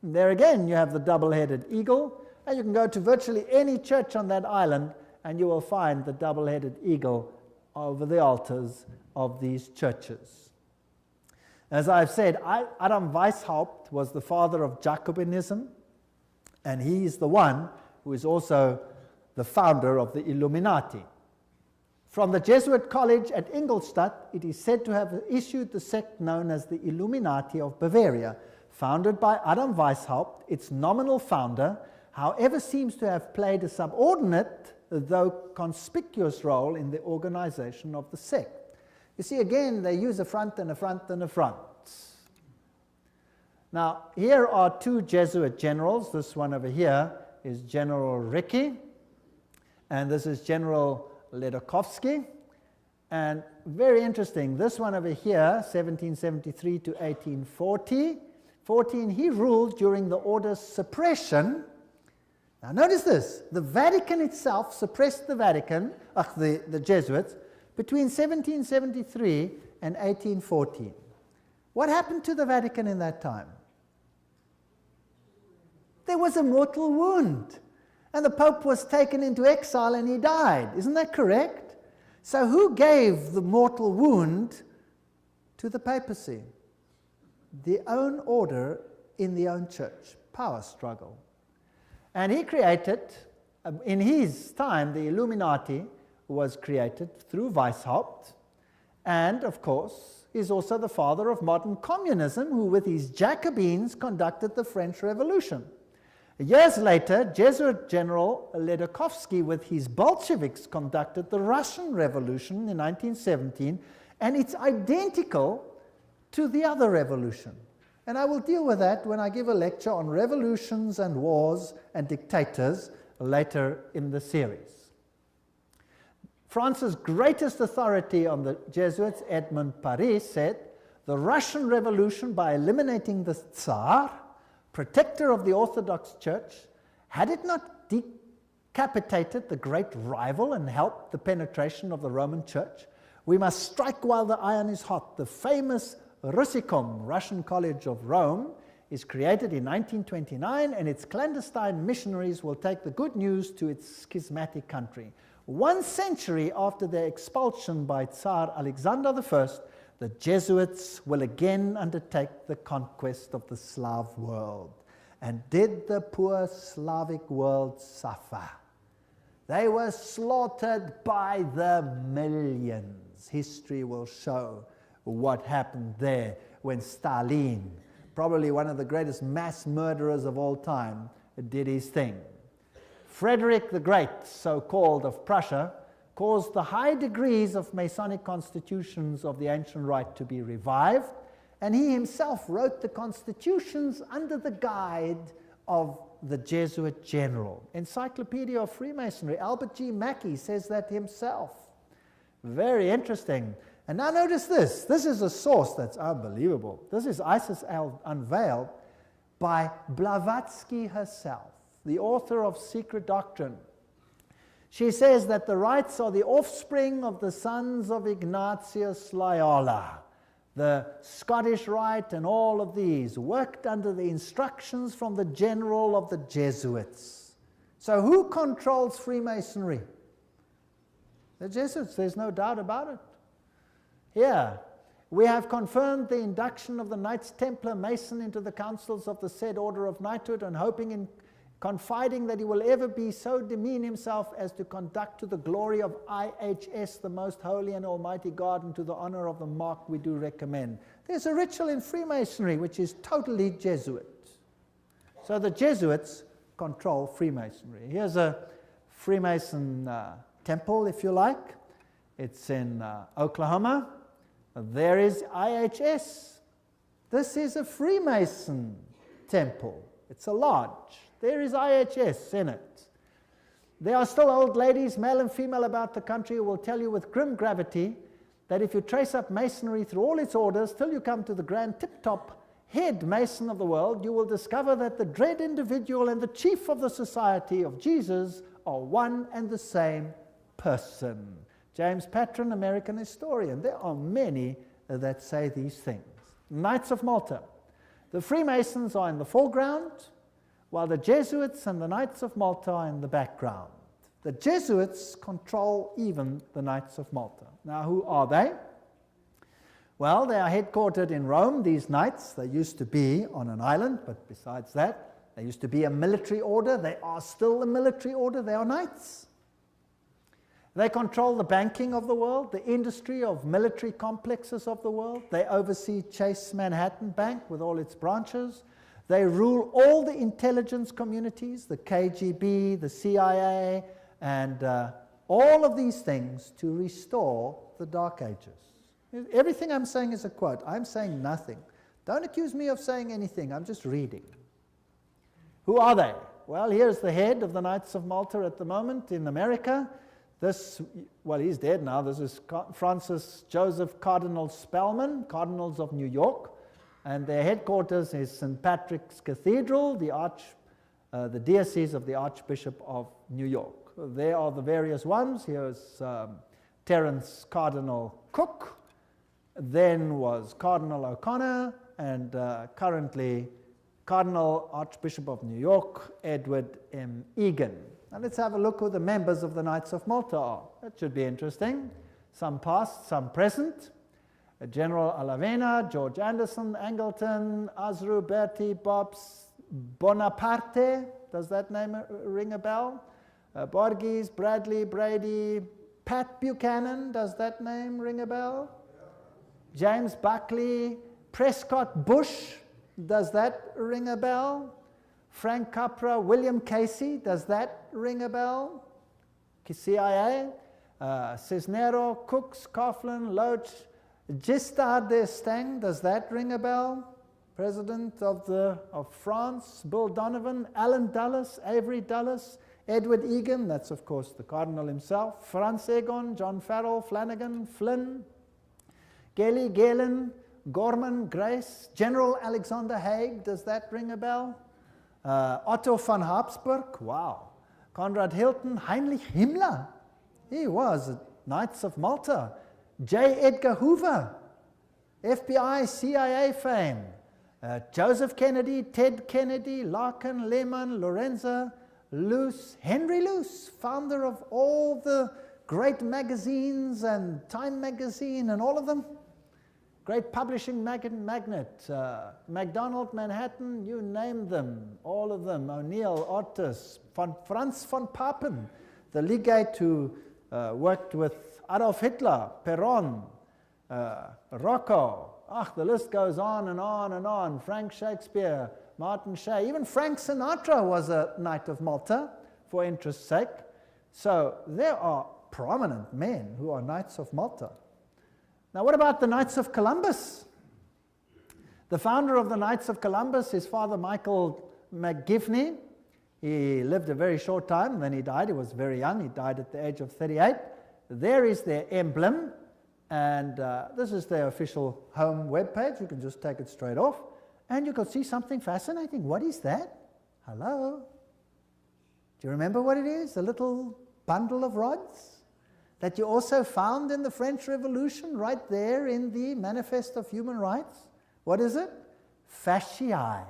And there again you have the double-headed eagle, and you can go to virtually any church on that island and you will find the double-headed eagle over the altars of these churches. As I've said, Adam Weishaupt was the father of Jacobinism, and he is the one who is also the founder of the Illuminati. From the Jesuit college at Ingolstadt, it is said to have issued the sect known as the Illuminati of Bavaria, founded by Adam Weishaupt. Its nominal founder, however, seems to have played a subordinate, though conspicuous, role in the organization of the sect. You see, again, they use a front and a front and a front. Now, here are two Jesuit generals. This one over here is General Ricci, and this is General Ledochowski. And very interesting, this one over here, 1773 to 1840, he ruled during the order's suppression. Now notice this, the Vatican itself suppressed the Jesuits, between 1773 and 1814. What happened to the Vatican in that time? There was a mortal wound. And the Pope was taken into exile and he died. Isn't that correct? So who gave the mortal wound to the papacy? The own order in the own church. Power struggle. And he created, in his time, the Illuminati was created through Weishaupt. and, of course, is also the father of modern communism, who with his Jacobins conducted the French Revolution. Years later, Jesuit General Ledochowski with his Bolsheviks conducted the Russian Revolution in 1917, and it's identical to the other revolution. And I will deal with that when I give a lecture on revolutions and wars and dictators later in the series. France's greatest authority on the Jesuits, Edmond Paris, said, "The Russian Revolution, by eliminating the Tsar, protector of the Orthodox Church, had it not decapitated the great rival and helped the penetration of the Roman Church? We must strike while the iron is hot. The famous Russicum, Russian College of Rome, is created in 1929, and its clandestine missionaries will take the good news to its schismatic country. 1 century after their expulsion by Tsar Alexander I, the Jesuits will again undertake the conquest of the Slav world." And did the poor Slavic world suffer? They were slaughtered by the millions. History will show what happened there when Stalin, probably one of the greatest mass murderers of all time, did his thing. Frederick the Great, so-called, of Prussia, caused the high degrees of Masonic constitutions of the ancient rite to be revived, and he himself wrote the constitutions under the guide of the Jesuit general. Encyclopedia of Freemasonry, Albert G. Mackey says that himself. Very interesting. And now notice this. This is a source that's unbelievable. This is Isis Unveiled by Blavatsky herself, the author of Secret Doctrine. She says that the rites are the offspring of the sons of Ignatius Loyola. The Scottish Rite and all of these worked under the instructions from the general of the Jesuits. So who controls Freemasonry? The Jesuits, there's no doubt about it. Here, we have confirmed the induction of the Knights Templar Mason into the councils of the said order of knighthood, and hoping and confiding that he will ever be so demean himself as to conduct to the glory of IHS, the most holy and almighty God, and to the honor of the mark we do recommend. There's a ritual in Freemasonry which is totally Jesuit. So the Jesuits control Freemasonry. Here's a Freemason temple, if you like. It's in Oklahoma. There is IHS. This is a Freemason temple. It's a lodge. There is IHS in it. There are still old ladies, male and female, about the country who will tell you with grim gravity that if you trace up Masonry through all its orders till you come to the grand tip-top head Mason of the world, you will discover that the dread individual and the chief of the Society of Jesus are one and the same person. James Patron, American historian. There are many that say these things. Knights of Malta. The Freemasons are in the foreground, while the Jesuits and the Knights of Malta are in the background. The Jesuits control even the Knights of Malta. Now, who are they? Well, they are headquartered in Rome, these knights. They used to be on an island, but besides that, they used to be a military order. They are still a military order. They are knights. They control the banking of the world, the industry of military complexes of the world. They oversee Chase Manhattan Bank with all its branches. They rule all the intelligence communities, the KGB, the CIA, and all of these things to restore the Dark Ages. Everything I'm saying is a quote. I'm saying nothing. Don't accuse me of saying anything. I'm just reading. Who are they? Well, here's the head of the Knights of Malta at the moment in America. This, well, he's dead now. This is Francis Joseph Cardinal Spellman, Cardinals of New York. And their headquarters is St. Patrick's Cathedral, the diocese of the Archbishop of New York. There are the various ones. Here's Terence Cardinal Cook. Then was Cardinal O'Connor, and currently Cardinal Archbishop of New York, Edward M. Egan. Now let's have a look who the members of the Knights of Malta are. That should be interesting. Some past, some present. General Alavena, George Anderson, Angleton, Azru, Bertie, Bobs, Bonaparte. Does that name ring a bell? Borges, Bradley, Brady, Pat Buchanan. Does that name ring a bell? James Buckley, Prescott Bush, does that ring a bell? Frank Capra, William Casey, does that ring a bell? CIA, Cisnero, Cooks, Coughlin, Loach, Giscard d'Estaing, does that ring a bell? President of France, Bill Donovan, Alan Dulles, Avery Dulles, Edward Egan, that's of course the Cardinal himself, Franz Egon, John Farrell, Flanagan, Flynn, Gelly, Galen, Gorman, Grace, General Alexander Haig, does that ring a bell? Otto von Habsburg, wow. Conrad Hilton, Heinrich Himmler, he was at Knights of Malta. J. Edgar Hoover, FBI, CIA fame. Joseph Kennedy, Ted Kennedy, Larkin, Lehman, Lorenza, Luce, Henry Luce, founder of all the great magazines and Time magazine and all of them. Great publishing magnate, MacDonald, Manhattan, you name them, all of them, O'Neill, Otis, Franz von Papen, the legate who worked with Adolf Hitler, Perón, Rocco, the list goes on and on and on, Frank Shakespeare, Martin Shea, even Frank Sinatra was a Knight of Malta, for interest's sake. So there are prominent men who are Knights of Malta. Now, what about the Knights of Columbus? The founder of the Knights of Columbus is Father Michael McGivney. He lived a very short time, then he died. He was very young. He died at the age of 38. There is their emblem, and this is their official home webpage. You can just take it straight off, and you can see something fascinating. What is that? Hello? Do you remember what it is? A little bundle of rods that you also found in the French Revolution, right there in the Manifest of Human Rights. What is it? Fasciae.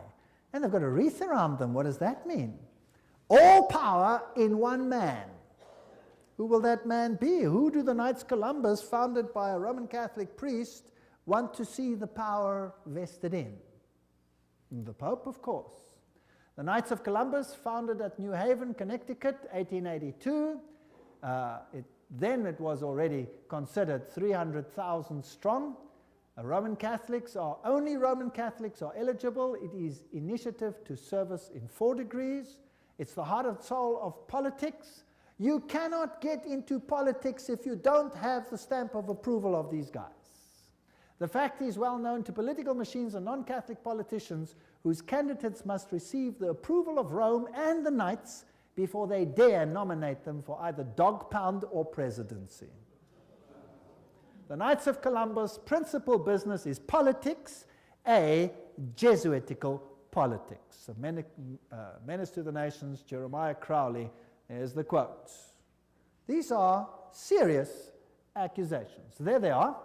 And they've got a wreath around them. What does that mean? All power in one man. Who will that man be? Who do the Knights Columbus, founded by a Roman Catholic priest, want to see the power vested in? The Pope, of course. The Knights of Columbus, founded at New Haven, Connecticut, 1882. Then it was already considered 300,000 strong. Only Roman Catholics are eligible. It is initiative to service in 4 degrees. It's the heart and soul of politics. You cannot get into politics if you don't have the stamp of approval of these guys. The fact is well known to political machines and non-Catholic politicians whose candidates must receive the approval of Rome and the Knights before they dare nominate them for either dog pound or presidency. The Knights of Columbus' principal business is politics, a Jesuitical politics. A menace to the nations, Jeremiah Crowley, is the quote. These are serious accusations. There they are,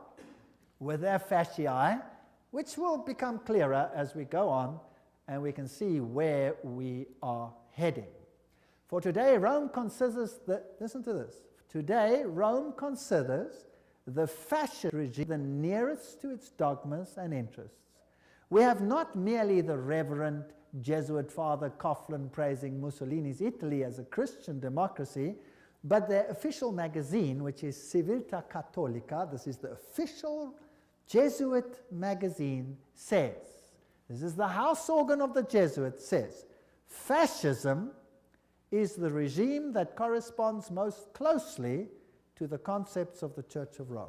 with their fasciae, which will become clearer as we go on, and we can see where we are heading. For today, Rome considers listen to this. Today, Rome considers the fascist regime the nearest to its dogmas and interests. We have not merely the Reverend Jesuit Father Coughlin praising Mussolini's Italy as a Christian democracy, but their official magazine, which is Civiltà Cattolica, this is the official Jesuit magazine, says, this is the house organ of the Jesuits, says, fascism is the regime that corresponds most closely to the concepts of the Church of Rome.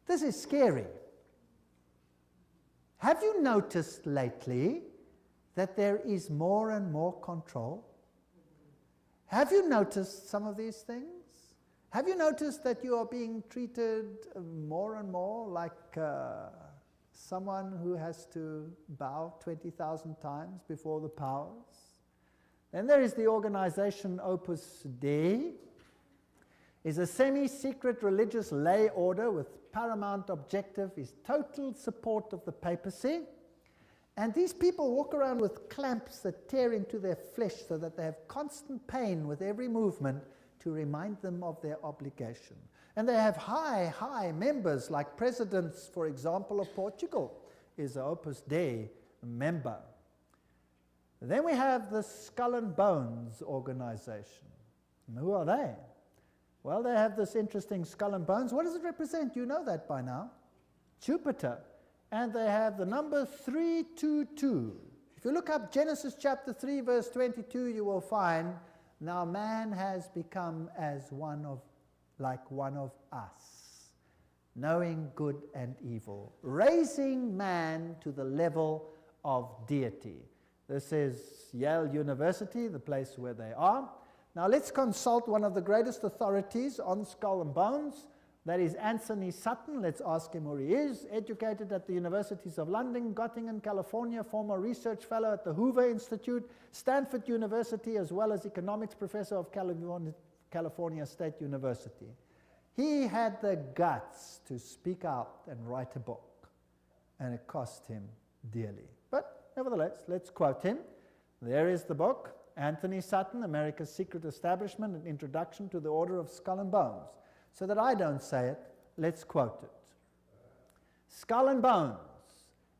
This is scary. Have you noticed lately that there is more and more control? Have you noticed some of these things? Have you noticed that you are being treated more and more like someone who has to bow 20,000 times before the powers? Then there is the organization Opus Dei. Is a semi-secret religious lay order with paramount objective is total support of the papacy. And these people walk around with clamps that tear into their flesh so that they have constant pain with every movement to remind them of their obligation. And they have high members, like presidents, for example, of Portugal is an Opus Dei member. Then we have the Skull and Bones organization. And who are they? Well, they have this interesting skull and bones. What does it represent? You know that by now. Jupiter, and they have the number 322. If you look up Genesis chapter 3 verse 22, you will find, now man has become as like one of us, knowing good and evil, raising man to the level of deity. This is Yale University, the place where they are. Now let's consult one of the greatest authorities on skull and bones. That is Anthony Sutton. Let's ask him who he is. Educated at the Universities of London, Göttingen, California, former research fellow at the Hoover Institute, Stanford University, as well as economics professor of California State University. He had the guts to speak out and write a book, and it cost him dearly. But nevertheless, let's quote him. There is the book, Anthony Sutton, America's Secret Establishment, an Introduction to the Order of Skull and Bones. So that I don't say it, let's quote it. Skull and Bones,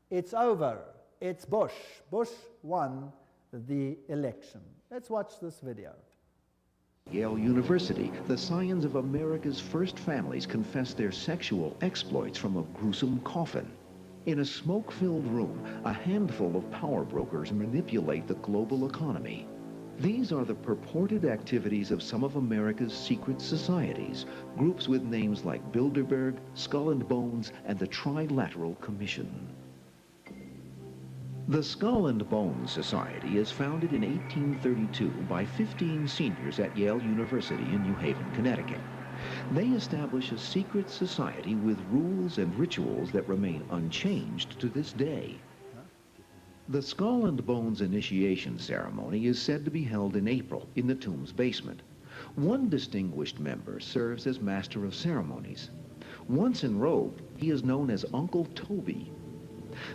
it's over, it's Bush. Bush won the election. Let's watch this video.
Yale University, the scions of America's first families confess their sexual exploits from a gruesome coffin. In a smoke-filled room, a handful of power brokers manipulate the global economy. These are the purported activities of some of America's secret societies, groups with names like Bilderberg, Skull and Bones, and the Trilateral Commission. The Skull and Bones Society is founded in 1832 by 15 seniors at Yale University in New Haven, Connecticut. They establish a secret society with rules and rituals that remain unchanged to this day. The Skull and Bones initiation ceremony is said to be held in April in the tomb's basement. One distinguished member serves as master of ceremonies. Once enrobed, he is known as Uncle Toby.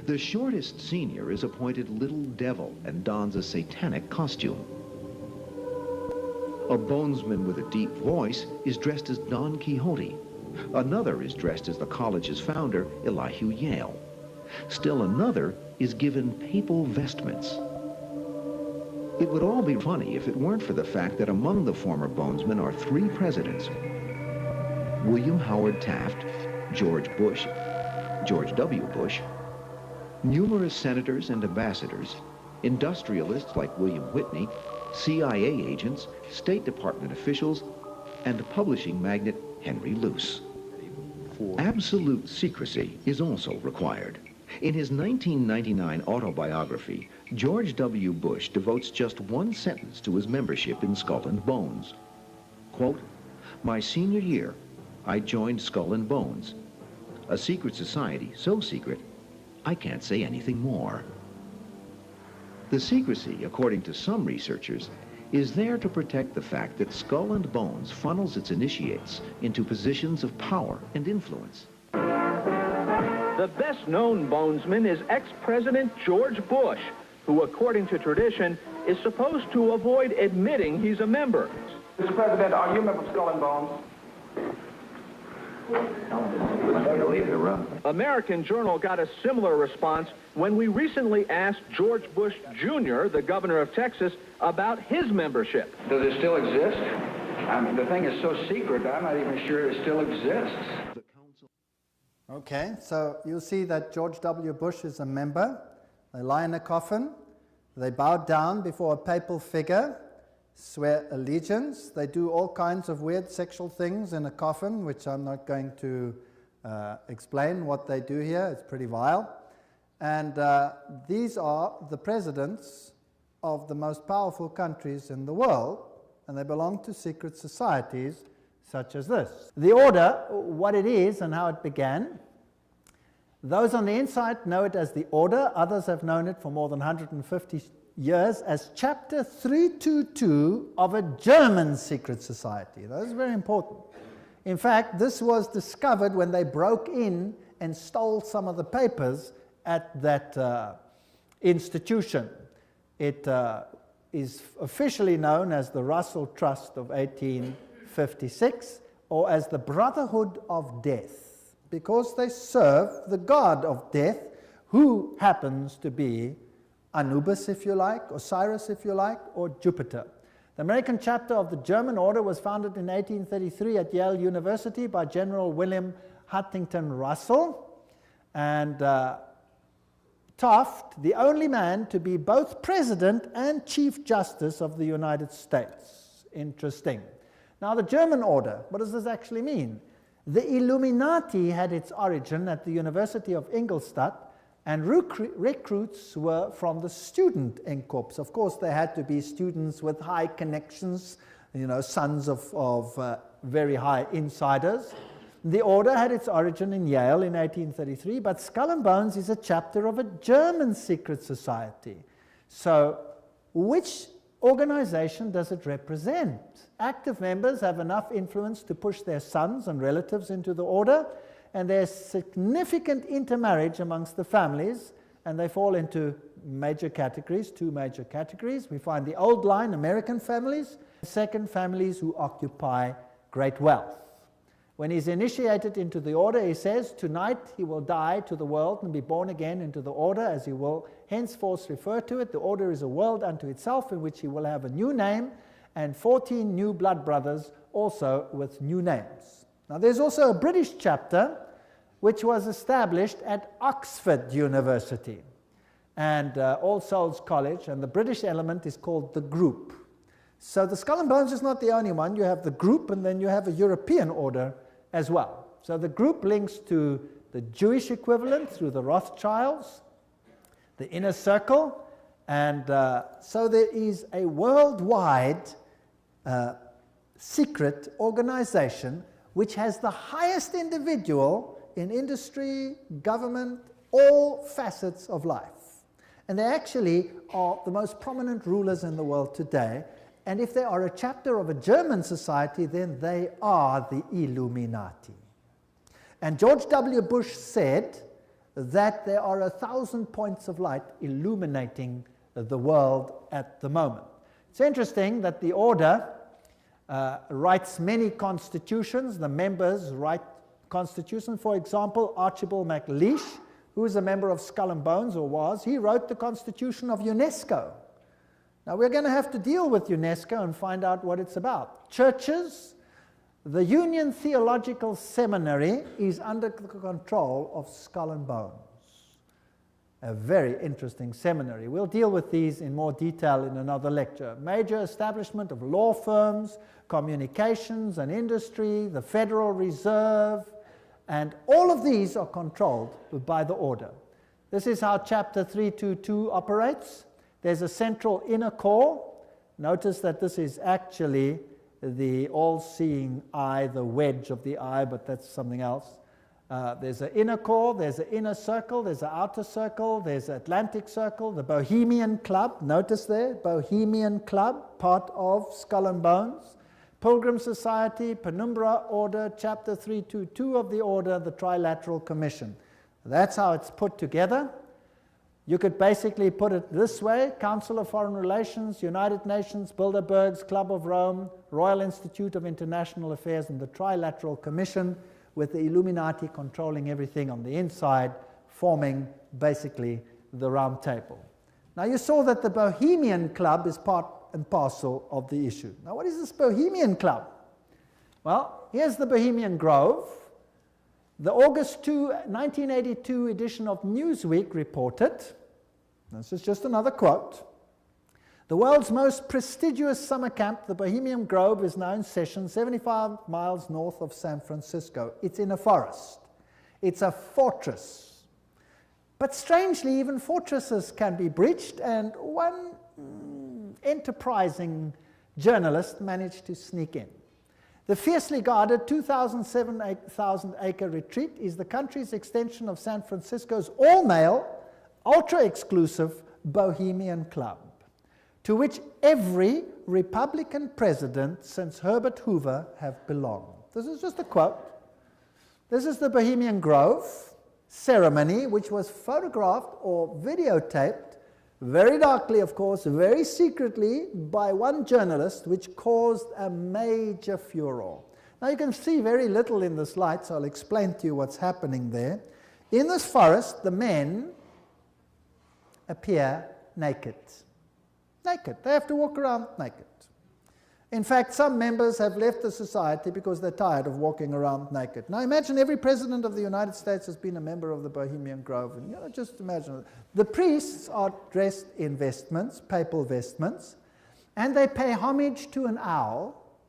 The shortest senior is appointed Little Devil and dons a satanic costume. A bonesman with a deep voice is dressed as Don Quixote. Another is dressed as the college's founder, Elihu Yale. Still another is given papal vestments. It would all be funny if it weren't for the fact that among the former bonesmen are 3 presidents: William Howard Taft, George Bush, George W. Bush, numerous senators and ambassadors, industrialists like William Whitney, CIA agents, State Department officials, and publishing magnate Henry Luce. Absolute secrecy is also required. In his 1999 autobiography, George W. Bush devotes just one sentence to his membership in Skull and Bones. Quote, "My senior year, I joined Skull and Bones, a secret society so secret, I can't say anything more." The secrecy, according to some researchers, is there to protect the fact that Skull and Bones funnels its initiates into positions of power and influence.
The best-known bonesman is ex-President George Bush, who, according to tradition, is supposed to avoid admitting he's a member.
Mr. President, are you a member of Skull and Bones?
American Journal got a similar response when we recently asked George Bush Jr., the governor of Texas, about his membership.
Does it still exist? I mean, the thing is so secret, I'm not even sure it still exists.
Okay, so you'll see that George W. Bush is a member. They lie in a coffin. They bow down before a papal figure, swear allegiance. They do all kinds of weird sexual things in a coffin, which I'm not going to explain what they do here. It's pretty vile. And these are the presidents of the most powerful countries in the world, and they belong to secret societies such as this. The order, what it is and how it began. Those on the inside know it as the order. Others have known it for more than 150 years as Chapter 322 of a German secret society. That is very important. In fact, this was discovered when they broke in and stole some of the papers at that institution. It is officially known as the Russell Trust of 1856, or as the Brotherhood of Death, because they serve the god of death, who happens to be Anubis, if you like, Osiris, if you like, or Jupiter. The American chapter of the German order was founded in 1833 at Yale University by General William Huntington Russell. And Taft, the only man to be both President and Chief Justice of the United States. Interesting. Now, the German order, what does this actually mean? The Illuminati had its origin at the University of Ingolstadt, and recruits were from the student Corps. Of course, they had to be students with high connections, you know, sons of very high insiders. The order had its origin in Yale in 1833, but Skull and Bones is a chapter of a German secret society. So, which organization does it represent? Active members have enough influence to push their sons and relatives into the order, and there's significant intermarriage amongst the families, and they fall into major categories, two major categories. We find the old line, American families, second, families who occupy great wealth. When he's initiated into the order, he says, tonight he will die to the world and be born again into the order, as he will henceforth refer to it. The order is a world unto itself, in which he will have a new name, and 14 new blood brothers also with new names. Now, there's also a British chapter which was established at Oxford University and All Souls College, and the British element is called the Group. So the Skull and Bones is not the only one. You have the Group, and then you have a European order as well. So the Group links to the Jewish equivalent through the Rothschilds, the Inner Circle, and so there is a worldwide secret organization which has the highest individual in industry, government, all facets of life. And they actually are the most prominent rulers in the world today. And if they are a chapter of a German society, then they are the Illuminati. And George W. Bush said that there are 1,000 points of light illuminating the world at the moment. It's interesting that the order writes many constitutions. The members write constitutions. For example, Archibald MacLeish, who is a member of Skull and Bones, or was, he wrote the constitution of UNESCO. Now, we're going to have to deal with UNESCO and find out what it's about. Churches, the Union Theological Seminary is under the control of Skull and Bones. A very interesting seminary. We'll deal with these in more detail in another lecture. Major establishment of law firms, communications and industry, the Federal Reserve, and all of these are controlled by the order. This is how Chapter 322 operates. There's a central inner core. Notice that this is actually the all-seeing eye, the wedge of the eye, but that's something else. There's an inner core, there's an inner circle, there's an outer circle, there's an Atlantic Circle, the Bohemian Club, notice there, Bohemian Club, part of Skull and Bones, Pilgrim Society, Penumbra Order, Chapter 322 of the Order, the Trilateral Commission. That's how it's put together. You could basically put it this way: Council of Foreign Relations, United Nations, Bilderberg's Club of Rome, Royal Institute of International Affairs, and the Trilateral Commission, with the Illuminati controlling everything on the inside, forming basically the round table. Now, you saw that the Bohemian Club is part and parcel of the issue. Now, what is this Bohemian Club? Well, here's the Bohemian Grove. The August 2, 1982 edition of Newsweek reported, this is just another quote, the world's most prestigious summer camp, the Bohemian Grove, is now in session 75 miles north of San Francisco. It's in a forest. It's a fortress. But strangely, even fortresses can be breached, and one enterprising journalist managed to sneak in. The fiercely guarded 2,000-acre retreat is the country's extension of San Francisco's all-male, ultra-exclusive Bohemian Club, to which every Republican president since Herbert Hoover have belonged. This is just a quote. This is the Bohemian Grove ceremony, which was photographed or videotaped, very darkly, of course, very secretly, by one journalist, which caused a major furor. Now, you can see very little in this light, so I'll explain to you what's happening there. In this forest, the men appear naked. Naked. They have to walk around naked. In fact, some members have left the society because they're tired of walking around naked. Now imagine every president of the United States has been a member of the Bohemian Grove. And just imagine. The priests are dressed in vestments, papal vestments, and they pay homage to an owl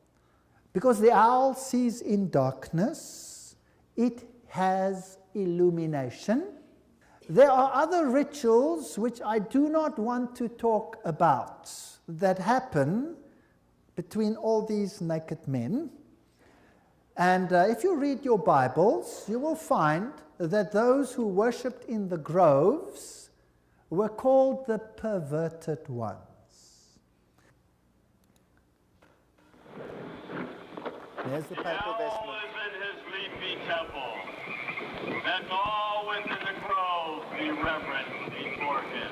because the owl sees in darkness. It has illumination. There are other rituals which I do not want to talk about that happen between all these naked men. And if you read your Bibles, you will find that those who worshipped in the groves were called the perverted ones. There's the papal vestment.
Is in his leafy temple. Let all within the grove be reverent before him.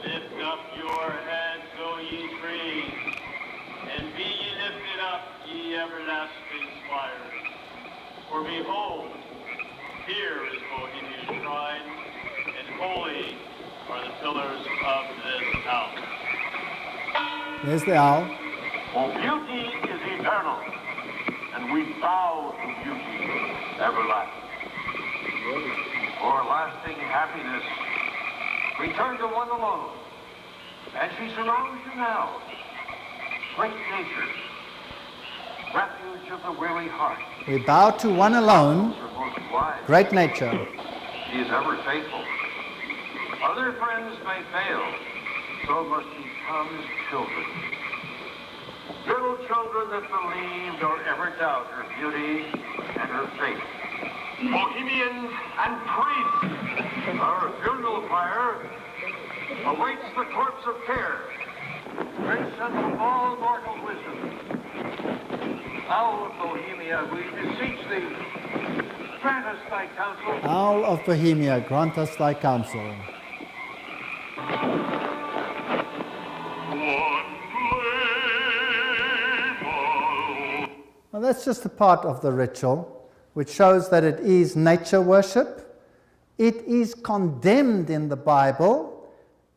Lift up your heads, O ye trees, and be ye lifted up, ye everlasting spires. For behold, here is Bohemia's shrine, and holy are the pillars of this house.
There's the owl.
For beauty is eternal, and we bow to beauty everlasting. For lasting happiness, return to one alone, and she surrounds you now. Great nature, refuge of the weary heart.
We bow to one alone, great nature.
She is ever faithful. Other friends may fail, so must ye come as children. Little children that believe nor ever doubt her beauty and her faith. Bohemians and priests, our funeral pyre awaits the corpse of care. Great son of all mortal wisdom, Owl of Bohemia, we beseech thee, grant us thy counsel.
Owl of Bohemia, grant us thy counsel. Well, that's just a part of the ritual, which shows that it is nature worship. It is condemned in the Bible,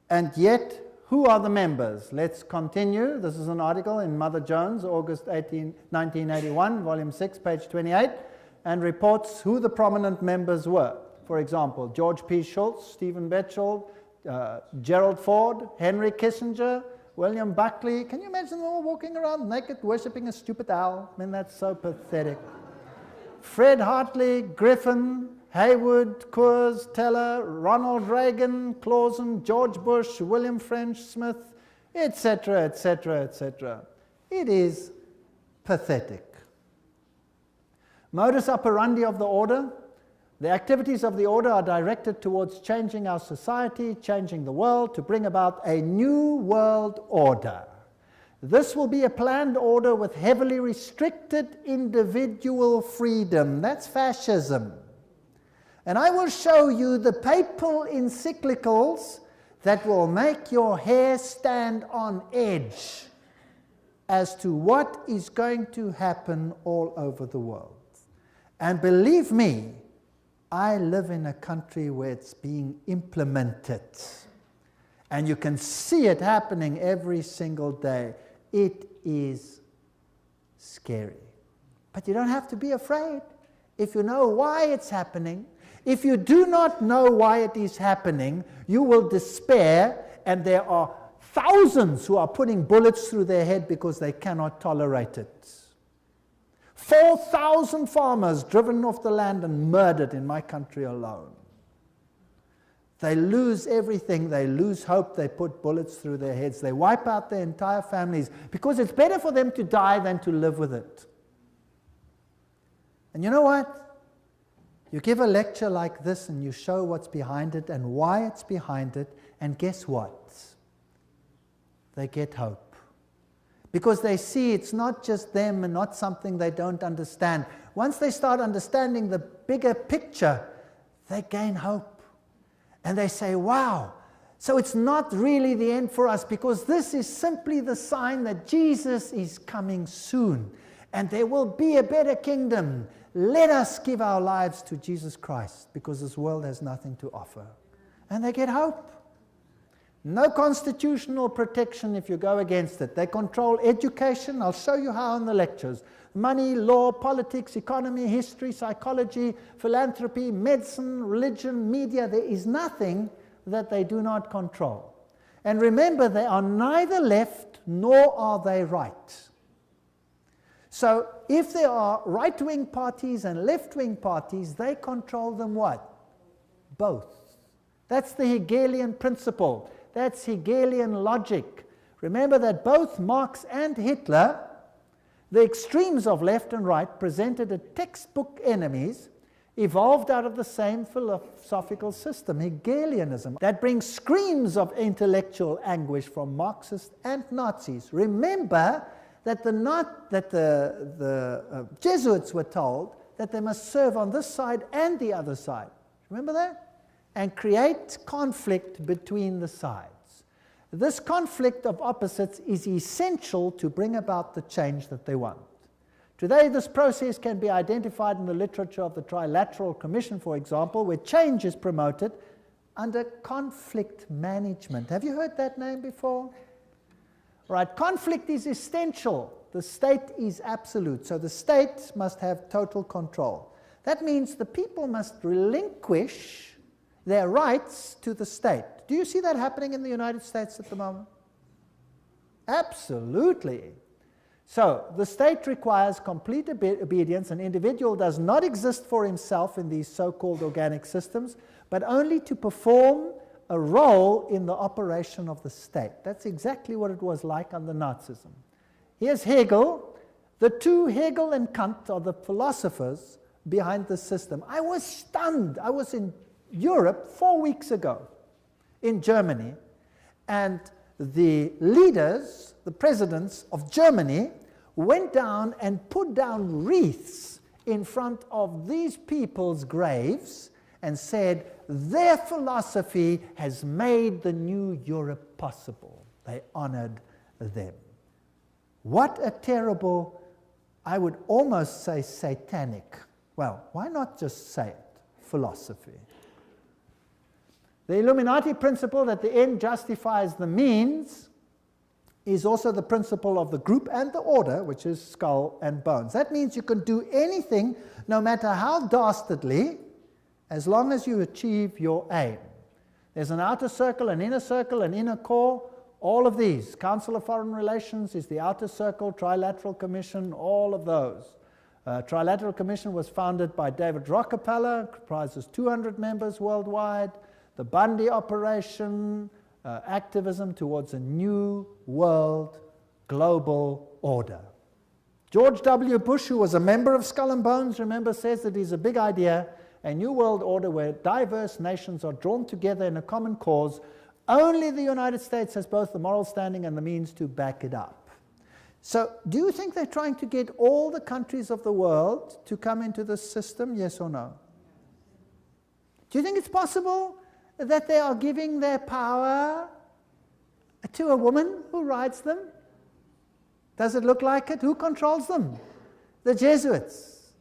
and yet, who are the members? Let's continue. This is an article in Mother Jones, August 1981, volume 6, page 28, and reports who the prominent members were. For example, George P. Schultz, Stephen Batchelor, Gerald Ford, Henry Kissinger, William Buckley. Can you imagine them all walking around naked, worshipping a stupid owl? I mean, that's so pathetic. Fred Hartley, Griffin, Haywood, Coors, Teller, Ronald Reagan, Clausen, George Bush, William French Smith, etc., etc., etc. It is pathetic. Modus operandi of the order. The activities of the order are directed towards changing our society, changing the world, to bring about a new world order. This will be a planned order with heavily restricted individual freedom. That's fascism. And I will show you the papal encyclicals that will make your hair stand on edge as to what is going to happen all over the world. And believe me, I live in a country where it's being implemented. And you can see it happening every single day. It is scary. But you don't have to be afraid if you know why it's happening. If you do not know why it is happening, you will despair, and there are thousands who are putting bullets through their head because they cannot tolerate it. 4,000 farmers driven off the land and murdered in my country alone. They lose everything, they lose hope, they put bullets through their heads, they wipe out their entire families because it's better for them to die than to live with it. And you know what? You give a lecture like this and you show what's behind it and why it's behind it, and guess what? They get hope. Because they see it's not just them and not something they don't understand. Once they start understanding the bigger picture, they gain hope. And they say, wow, so it's not really the end for us, because this is simply the sign that Jesus is coming soon. And there will be a better kingdom. Let us give our lives to Jesus Christ, because this world has nothing to offer. And they get hope. No constitutional protection if you go against it. They control education. I'll show you how in the lectures. Money, law, politics, economy, history, psychology, philanthropy, medicine, religion, media. There is nothing that they do not control. And remember, they are neither left nor are they right. So if there are right-wing parties and left-wing parties, they control them what? Both. That's the Hegelian principle. That's Hegelian logic. Remember that both Marx and Hitler, the extremes of left and right, presented as textbook enemies, evolved out of the same philosophical system, Hegelianism, that brings screams of intellectual anguish from Marxists and Nazis. Remember that the Jesuits were told that they must serve on this side and the other side. Remember that? And create conflict between the sides. This conflict of opposites is essential to bring about the change that they want. Today, this process can be identified in the literature of the Trilateral Commission, for example, where change is promoted under conflict management. Have you heard that name before? Right, conflict is essential. The state is absolute, so the state must have total control. That means the people must relinquish their rights to the state. Do you see that happening in the United States at the moment? Absolutely. So the state requires complete obedience. An individual does not exist for himself in these so-called organic systems, but only to perform a role in the operation of the state. That's exactly what it was like under Nazism. Here's Hegel. The two, Hegel and Kant, are the philosophers behind the system. I was stunned. I was in Europe 4 weeks ago, in Germany, and the leaders, the presidents of Germany, went down and put down wreaths in front of these people's graves and said, their philosophy has made the new Europe possible. They honored them. What a terrible, I would almost say satanic, well, why not just say it, philosophy. The Illuminati principle that the end justifies the means is also the principle of the group and the order, which is skull and bones. That means you can do anything, no matter how dastardly, as long as you achieve your aim. There's an outer circle, an inner core, all of these. Council of Foreign Relations is the outer circle, Trilateral Commission, all of those. Trilateral Commission was founded by David Rockefeller, comprises 200 members worldwide. The Bundy operation, activism towards a new world global order. George W. Bush, who was a member of Skull and Bones, remember, says that it's a big idea, a new world order where diverse nations are drawn together in a common cause. Only the United States has both the moral standing and the means to back it up. So, do you think they're trying to get all the countries of the world to come into this system, yes or no? Do you think it's possible that they are giving their power to a woman who rides them? Does it look like it? Who controls them? The Jesuits.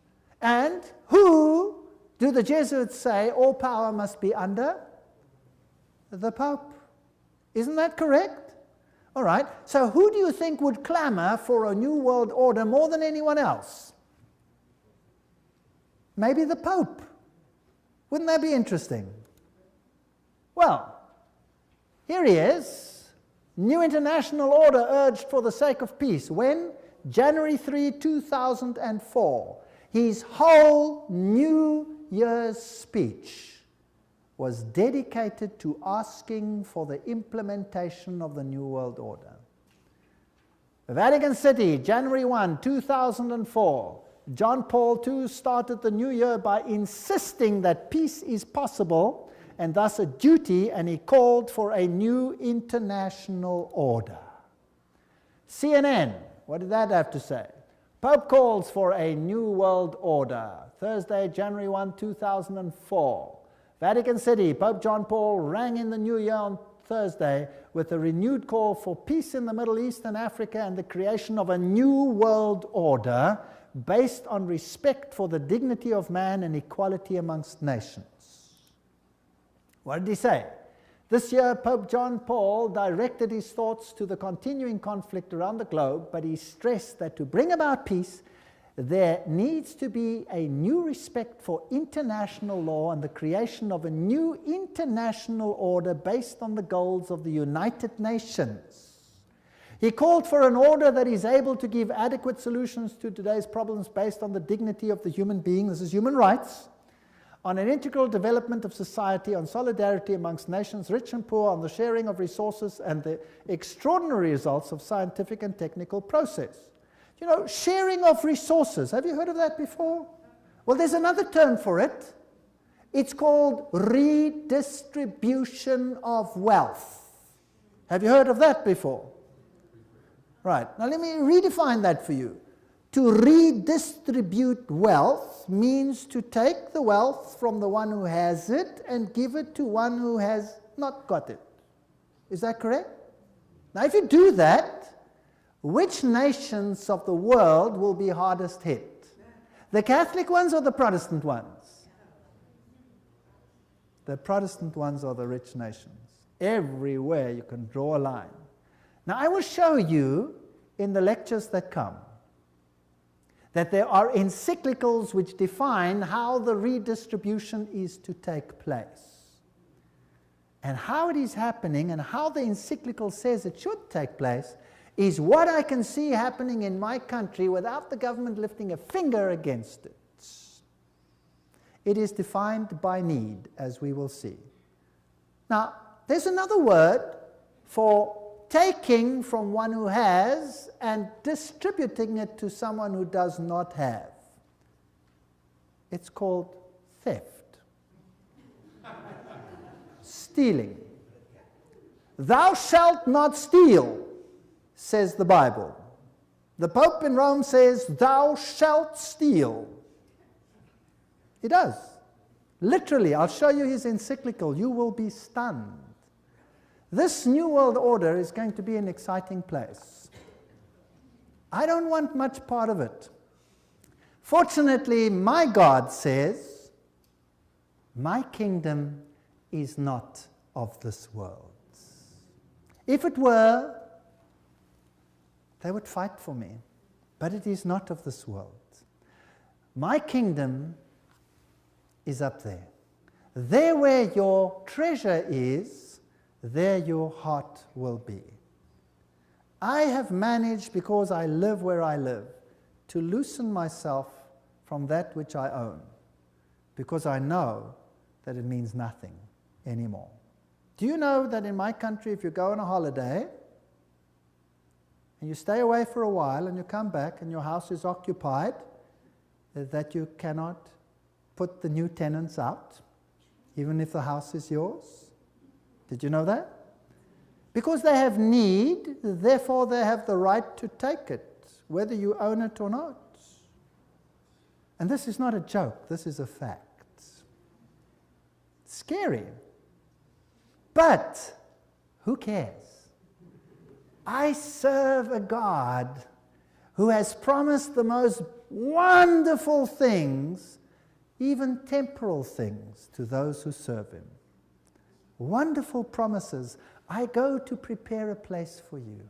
And who do the Jesuits say all power must be under? The Pope. Isn't that correct? All right. So who do you think would clamor for a new world order more than anyone else? Maybe the Pope. Wouldn't that be interesting? Well, here he is. New international order urged for the sake of peace. When? January 3, 2004. His whole New Year's speech was dedicated to asking for the implementation of the New World Order. Vatican City, January 1, 2004. John Paul II started the new year by insisting that peace is possible and thus a duty, and he called for a new international order. CNN, what did that have to say? Pope calls for a new world order. Thursday, January 1, 2004. Vatican City, Pope John Paul rang in the new year on Thursday with a renewed call for peace in the Middle East and Africa and the creation of a new world order based on respect for the dignity of man and equality amongst nations. What did he say? This year, Pope John Paul directed his thoughts to the continuing conflict around the globe, but he stressed that to bring about peace, there needs to be a new respect for international law and the creation of a new international order based on the goals of the United Nations. He called for an order that is able to give adequate solutions to today's problems based on the dignity of the human being, this is human rights, on an integral development of society, on solidarity amongst nations, rich and poor, on the sharing of resources and the extraordinary results of scientific and technical process. You know, sharing of resources, have you heard of that before? Well, there's another term for it. It's called redistribution of wealth. Have you heard of that before? Right, now let me redefine that for you. To redistribute wealth means to take the wealth from the one who has it and give it to one who has not got it. Is that correct? Now, if you do that, which nations of the world will be hardest hit? The Catholic ones or the Protestant ones? The Protestant ones are the rich nations. Everywhere you can draw a line. Now, I will show you in the lectures that come that there are encyclicals which define how the redistribution is to take place. And how it is happening and how the encyclical says it should take place is what I can see happening in my country without the government lifting a finger against it. It is defined by need, as we will see. Now, there's another word for taking from one who has and distributing it to someone who does not have. It's called theft. Stealing. Thou shalt not steal, says the Bible. The Pope in Rome says, thou shalt steal. He does. Literally, I'll show you his encyclical. You will be stunned. This New World Order is going to be an exciting place. I don't want much part of it. Fortunately, my God says, my kingdom is not of this world. If it were, they would fight for me. But it is not of this world. My kingdom is up there. There where your treasure is, there your heart will be. I have managed, because I live where I live, to loosen myself from that which I own, because I know that it means nothing anymore. Do you know that in my country, if you go on a holiday, and you stay away for a while, and you come back, and your house is occupied, that you cannot put the new tenants out, even if the house is yours? Did you know that? Because they have need, therefore they have the right to take it, whether you own it or not. And this is not a joke, this is a fact. Scary. But who cares? I serve a God who has promised the most wonderful things, even temporal things, to those who serve him. Wonderful promises. I go to prepare a place for you,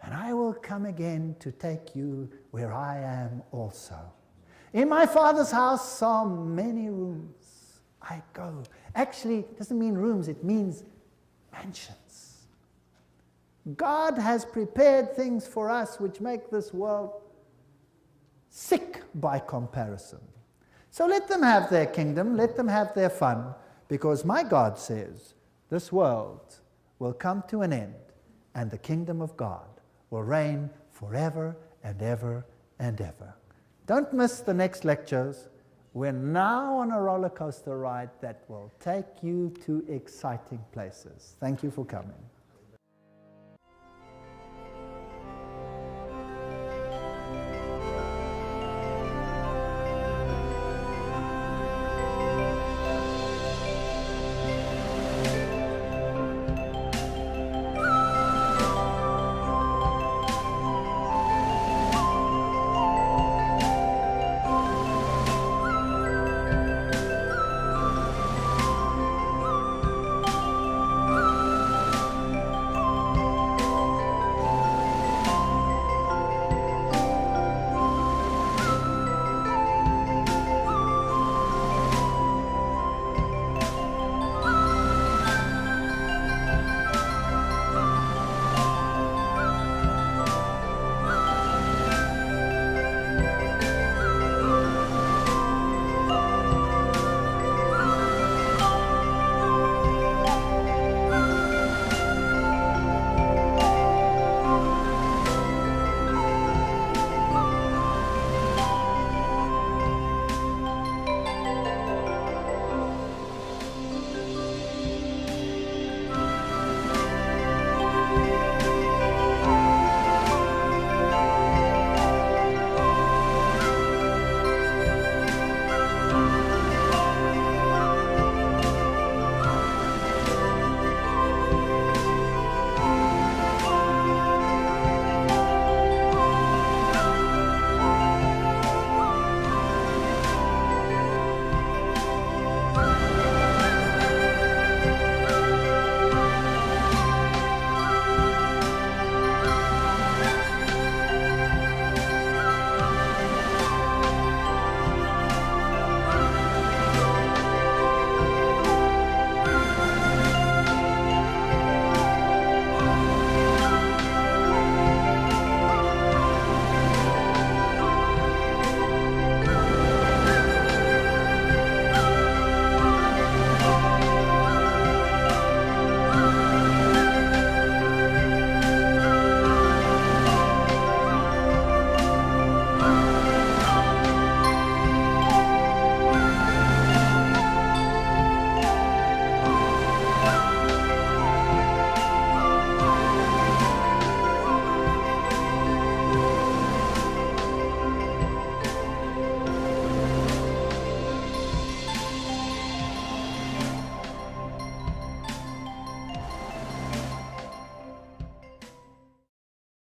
and I will come again to take you where I am also. In my Father's house are many rooms. I go. Actually, it doesn't mean rooms, it means mansions. God has prepared things for us which make this world sick by comparison. So let them have their kingdom, let them have their fun, because my God says this world will come to an end and the kingdom of God will reign forever and ever and ever. Don't miss the next lectures. We're now on a roller coaster ride that will take you to exciting places. Thank you for coming.